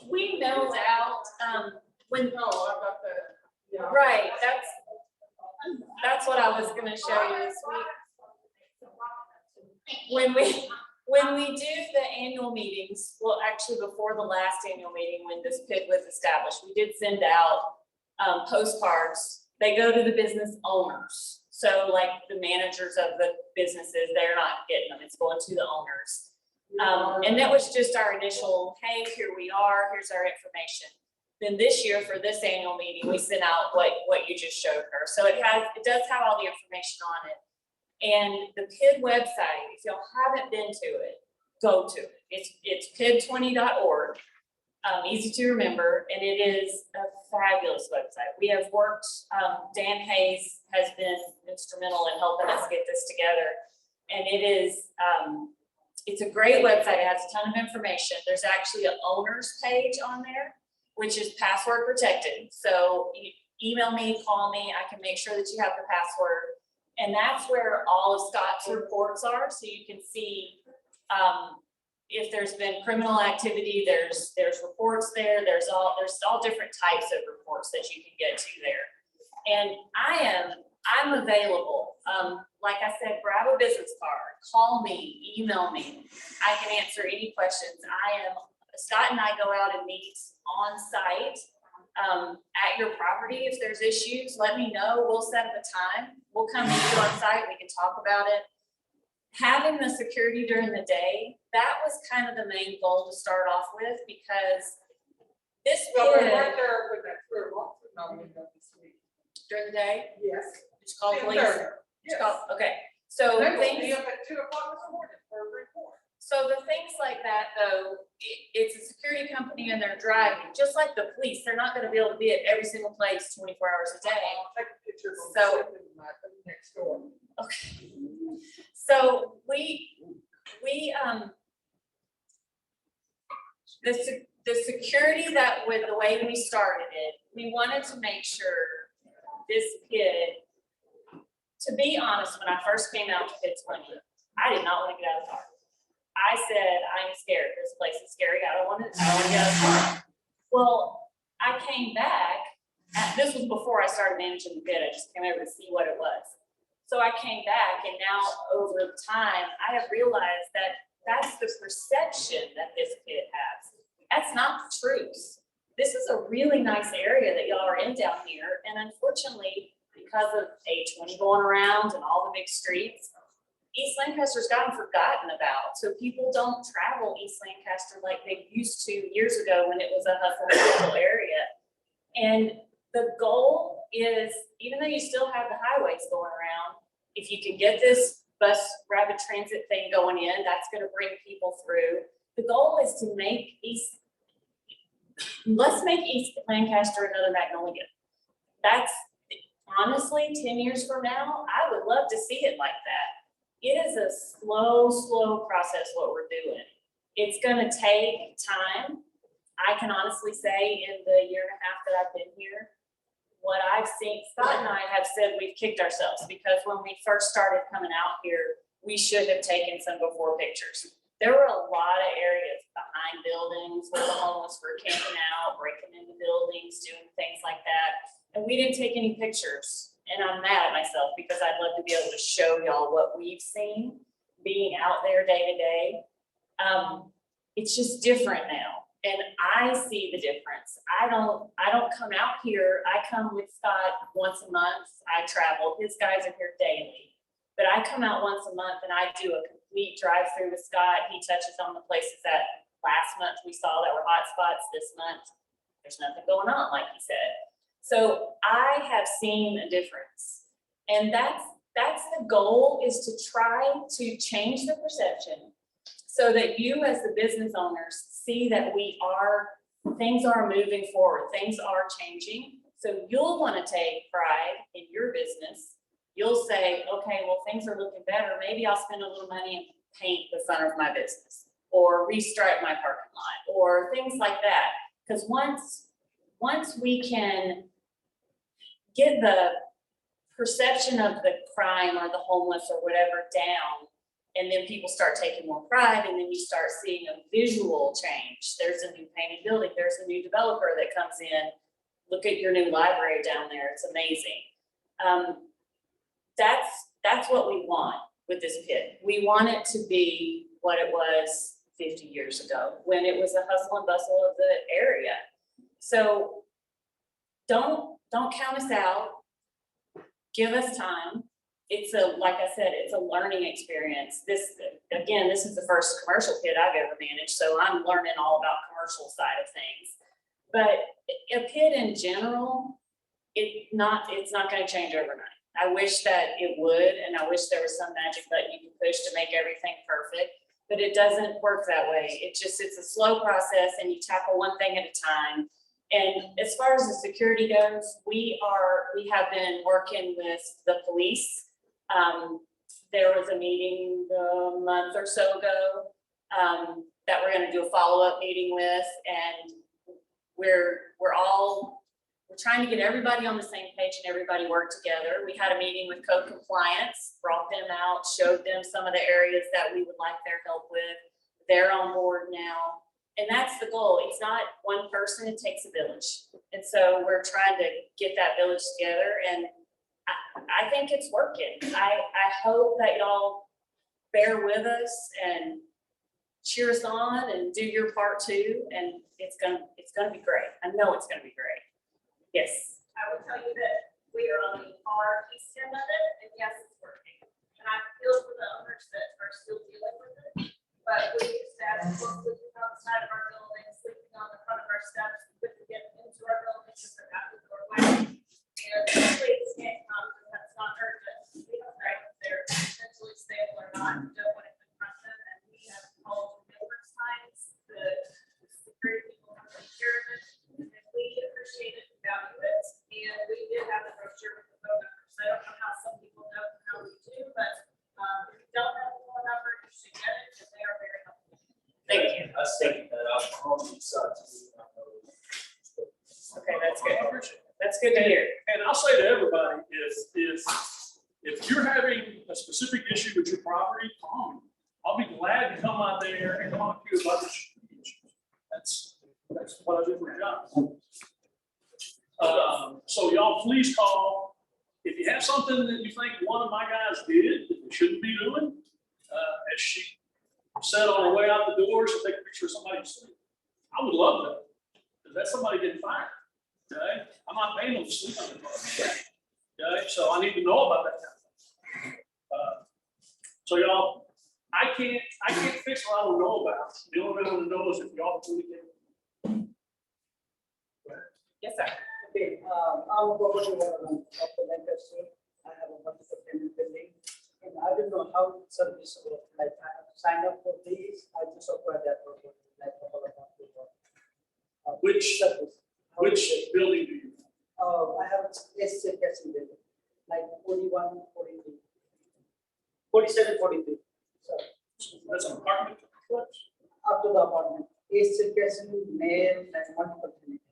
we mailed out, when,
No, I got that. Yeah.
right, that's what I was gonna show you this week. When we do the annual meetings, well, actually before the last annual meeting, when this PID was established, we did send out postcards. They go to the business owners. So like the managers of the businesses, they're not getting them, it's going to the owners. And that was just our initial, hey, here we are, here's our information. Then this year for this annual meeting, we sent out what you just showed her. So it does have all the information on it. And the PID website, if y'all haven't been to it, go to it. It's PID20.org. Easy to remember, and it is a fabulous website. We have worked, Dan Hayes has been instrumental in helping us get this together. And it is, it's a great website. It has a ton of information. There's actually an owner's page on there, which is password protected. So you email me, call me, I can make sure that you have the password. And that's where all of Scott's reports are. So you can see, if there's been criminal activity, there's reports there. There's all different types of reports that you can get to there. And I'm available. Like I said, grab a business card, call me, email me. I can answer any questions. Scott and I go out and meet on site at your property. If there's issues, let me know. We'll set up a time. We'll come meet you on site. We can talk about it. Having the security during the day, that was kind of the main goal to start off with, because this
So we
PID
weren't there with that clear walk, no, we done this week.
during the day,
Yes.
did you call police?
10:30.
Did you
Yes.
call- Okay, so
They will be
things,
up at 2:00 in the morning for a report.
so the things like that though, it's a security company and they're driving, just like the police, they're not gonna be able to be at every single place 24 hours a day.
I'll take a picture of
So-
them in my next door.
Okay. So the security that with the way we started it, we wanted to make sure this PID, to be honest, when I first came out to PID 20, I did not want to get out of the car. I said, I'm scared. This place is scary. I don't want to get out of the car. Well, I came back, this was before I started managing the PID. I just came over to see what it was. So I came back, and now over time, I have realized that that's the perception that this PID has. That's not the truth. This is a really nice area that y'all are in down here, and unfortunately, because of A20 going around and all the big streets, East Lancaster's gotten forgotten about. So people don't travel East Lancaster like they used to years ago when it was a hustle and bustle area. And the goal is, even though you still have the highways going around, if you can get this bus rapid transit thing going in, that's gonna bring people through. The goal is to make let's make East Lancaster another Magnolia. That's honestly, 10 years from now, I would love to see it like that. It is a slow process what we're doing. It's gonna take time. I can honestly say in the year and a half that I've been here, what I've seen, Scott and I have said we've kicked ourselves, because when we first started coming out here, we should have taken some before pictures. There were a lot of areas behind buildings where the homeless were camping out, breaking into buildings, doing things like that. And we didn't take any pictures. And I'm mad at myself, because I'd love to be able to show y'all what we've seen being out there day to day. It's just different now. And I see the difference. I don't come out here. I come with Scott once a month. I travel. His guys are here daily. But I come out once a month and I do a complete drive through with Scott. He touches on the places that last month we saw that were hot spots. This month, there's nothing going on, like he said. So I have seen a difference. And that's the goal, is to try to change the perception so that you as the business owners see that things are moving forward, things are changing. So you'll want to take pride in your business. You'll say, okay, well, things are looking better. Maybe I'll spend a little money and paint the front of my business, or restripe my parking lot, or things like that. Because once we can get the perception of the crime or the homeless or whatever down, and then people start taking more pride, and then you start seeing a visual change. There's a new painted building, there's a new developer that comes in. Look at your new library down there, it's amazing. That's what we want with this pit. We want it to be what it was 50 years ago, when it was the hustle and bustle of the area. So don't count us out. Give us time. Like I said, it's a learning experience. This is the first commercial pit I've ever managed, so I'm learning all about commercial side of things. But a pit in general, it's not going to change overnight. I wish that it would, and I wish there was some magic button you can push to make everything perfect, but it doesn't work that way. It's a slow process, and you tackle one thing at a time. And as far as the security goes, we have been working with the police. There was a meeting a month or so ago that we're going to do a follow-up meeting with, and we're trying to get everybody on the same page and everybody work together. We had a meeting with code compliance, brought them out, showed them some of the areas that we would like their help with. They're on board now. And that's the goal. It's not one person, it takes a village. And so we're trying to get that village together, and I think it's working. I hope that y'all bear with us and cheer us on and do your part too. And it's gonna be great. I know it's gonna be great. Yes. I will tell you that we are on the far east end of it, and yes, it's working. And I feel for the owners that are still dealing with it. But we used to have people sleeping on the side of our building, sleeping on the front of our steps, we couldn't get into our building because they're out the doorway. And please can't come, because that's not urgent. We don't know if they're potentially stable or not, we don't want to confront them, and we have called numerous times. The security people have taken care of it, and we appreciate it and value it. And we did have a brochure with the phone numbers. I don't know how some people know how we do, but if you don't have the phone number, you should get it, because they are very helpful. Thank you.
I second that. I'm on the side.
Okay, that's good. That's good to hear.
And I'll say to everybody, if you're having a specific issue with your property, call me. I'll be glad to come out there and talk to you about this issue. That's what I do for a job. So y'all please call. If you have something that you think one of my guys did that we shouldn't be doing, as she said on her way out the door, she'll take a picture of somebody asleep. I would love that, because that's somebody getting fired. Okay, I'm not paying them to sleep on the car. Okay, so I need to know about that kind of thing. So y'all, I can't fix what I don't know about. The only way I want to know is if y'all communicate.
Yes, sir.
Okay, I'm a property owner of the Lancaster. I have a wonderful tenant building, and I don't know how service works. Like I have to sign up for these, I just acquired that property, like a couple of months ago.
Which building do you have?
I have S.C. building, like 41, 43, 47, 43. So
That's an apartment complex.
up to the apartment, S.C. mail, and multiple tenants.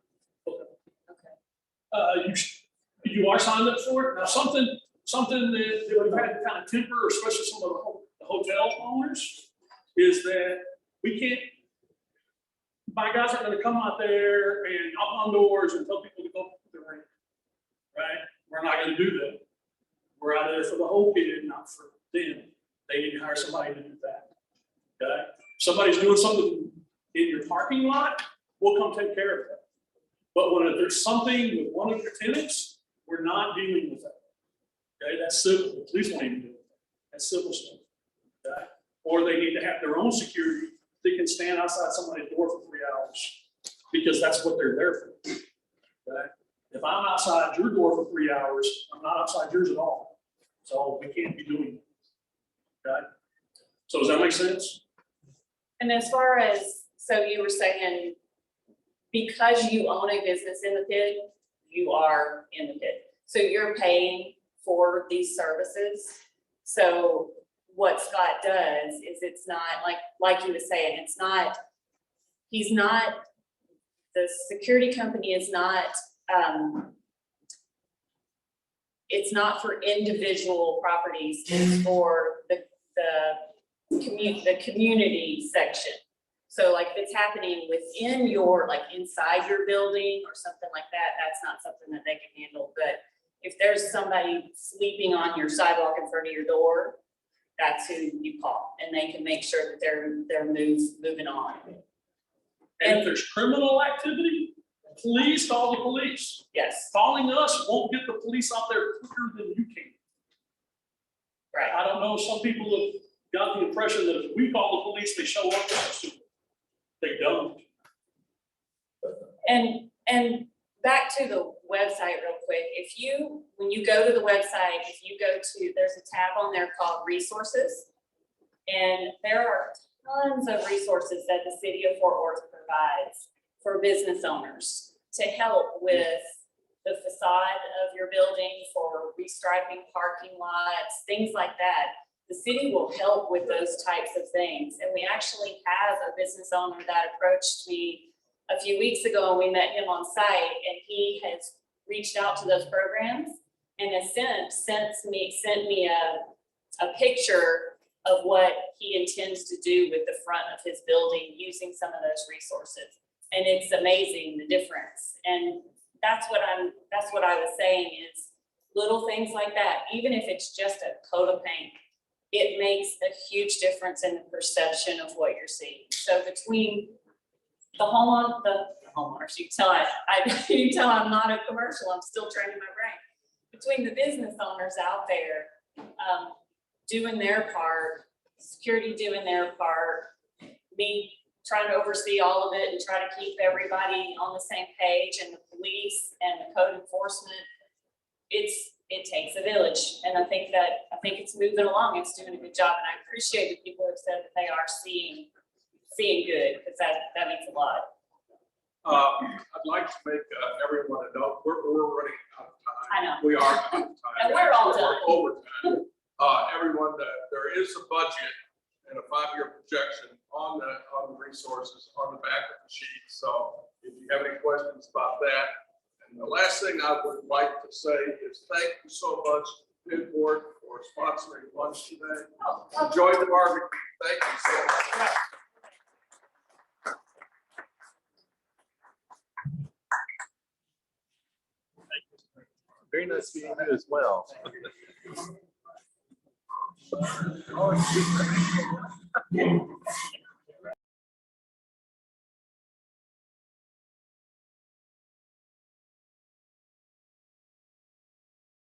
You are signed up for it. Now, something that we've had to kind of temper, especially some of the hotel owners, is that we can't, my guys aren't gonna come out there and knock on doors and tell people to go put their rent, right? We're not gonna do that. We're out there for the whole kid, not for them. They need to hire somebody to do that, okay? Somebody's doing something in your parking lot, we'll come take care of that. But when there's something with one of your tenants, we're not dealing with that. Okay, that's civil. The police won't even do it. That's civil stuff. Okay? Or they need to have their own security. They can stand outside somebody's door for 3 hours because that's what they're there for. Okay? If I'm outside your door for 3 hours, I'm not outside yours at all. So we can't be doing that. Okay? So does that make sense?
And as far as, so you were saying, because you own a business in the PID, you are in the PID. So you're paying for these services. So what Scott does is it's not like he was saying, it's not, he's not, the security company is not, it's not for individual properties, it's for the community section. So like if it's happening within your, like inside your building or something like that, that's not something that they can handle. But if there's somebody sleeping on your sidewalk in front of your door, that's who you call, and they can make sure that they're moving on.
And if there's criminal activity, please call the police.
Yes.
Calling us won't get the police out there quicker than you can.
Right.
I don't know, some people have got the impression that if we call the police, they show up. They don't.
And back to the website real quick, when you go to the website, if you go to, there's a tab on there called resources. And there are tons of resources that the city of Fort Worth provides for business owners to help with the facade of your building, for restriping parking lots, things like that. The city will help with those types of things. And we actually have a business owner that approached me a few weeks ago, and we met him on site, and he has reached out to those programs and has sent me a picture of what he intends to do with the front of his building using some of those resources. And it's amazing the difference. And that's what I was saying is little things like that, even if it's just a coat of paint, it makes a huge difference in the perception of what you're seeing. So between the homeowners, you can tell I'm not a commercial, I'm still training my brain. Between the business owners out there doing their part, security doing their part, me trying to oversee all of it and try to keep everybody on the same page, and the police and the code enforcement, it takes a village. And I think it's moving along, it's doing a good job, and I appreciate that people have said that they are seeing good, because that means a lot.
I'd like to make everyone a note, we're running out of time.
I know.
We are out of time.
And we're all done.
Overtime. Everyone, there is a budget and a 5-year projection on the resources on the back of the sheet. So if you have any questions about that. And the last thing I would like to say is thank you so much, PID Board, for sponsoring lunch today. Enjoy the barbecue. Thank you so much.
Very nice meeting you as well.
Oh,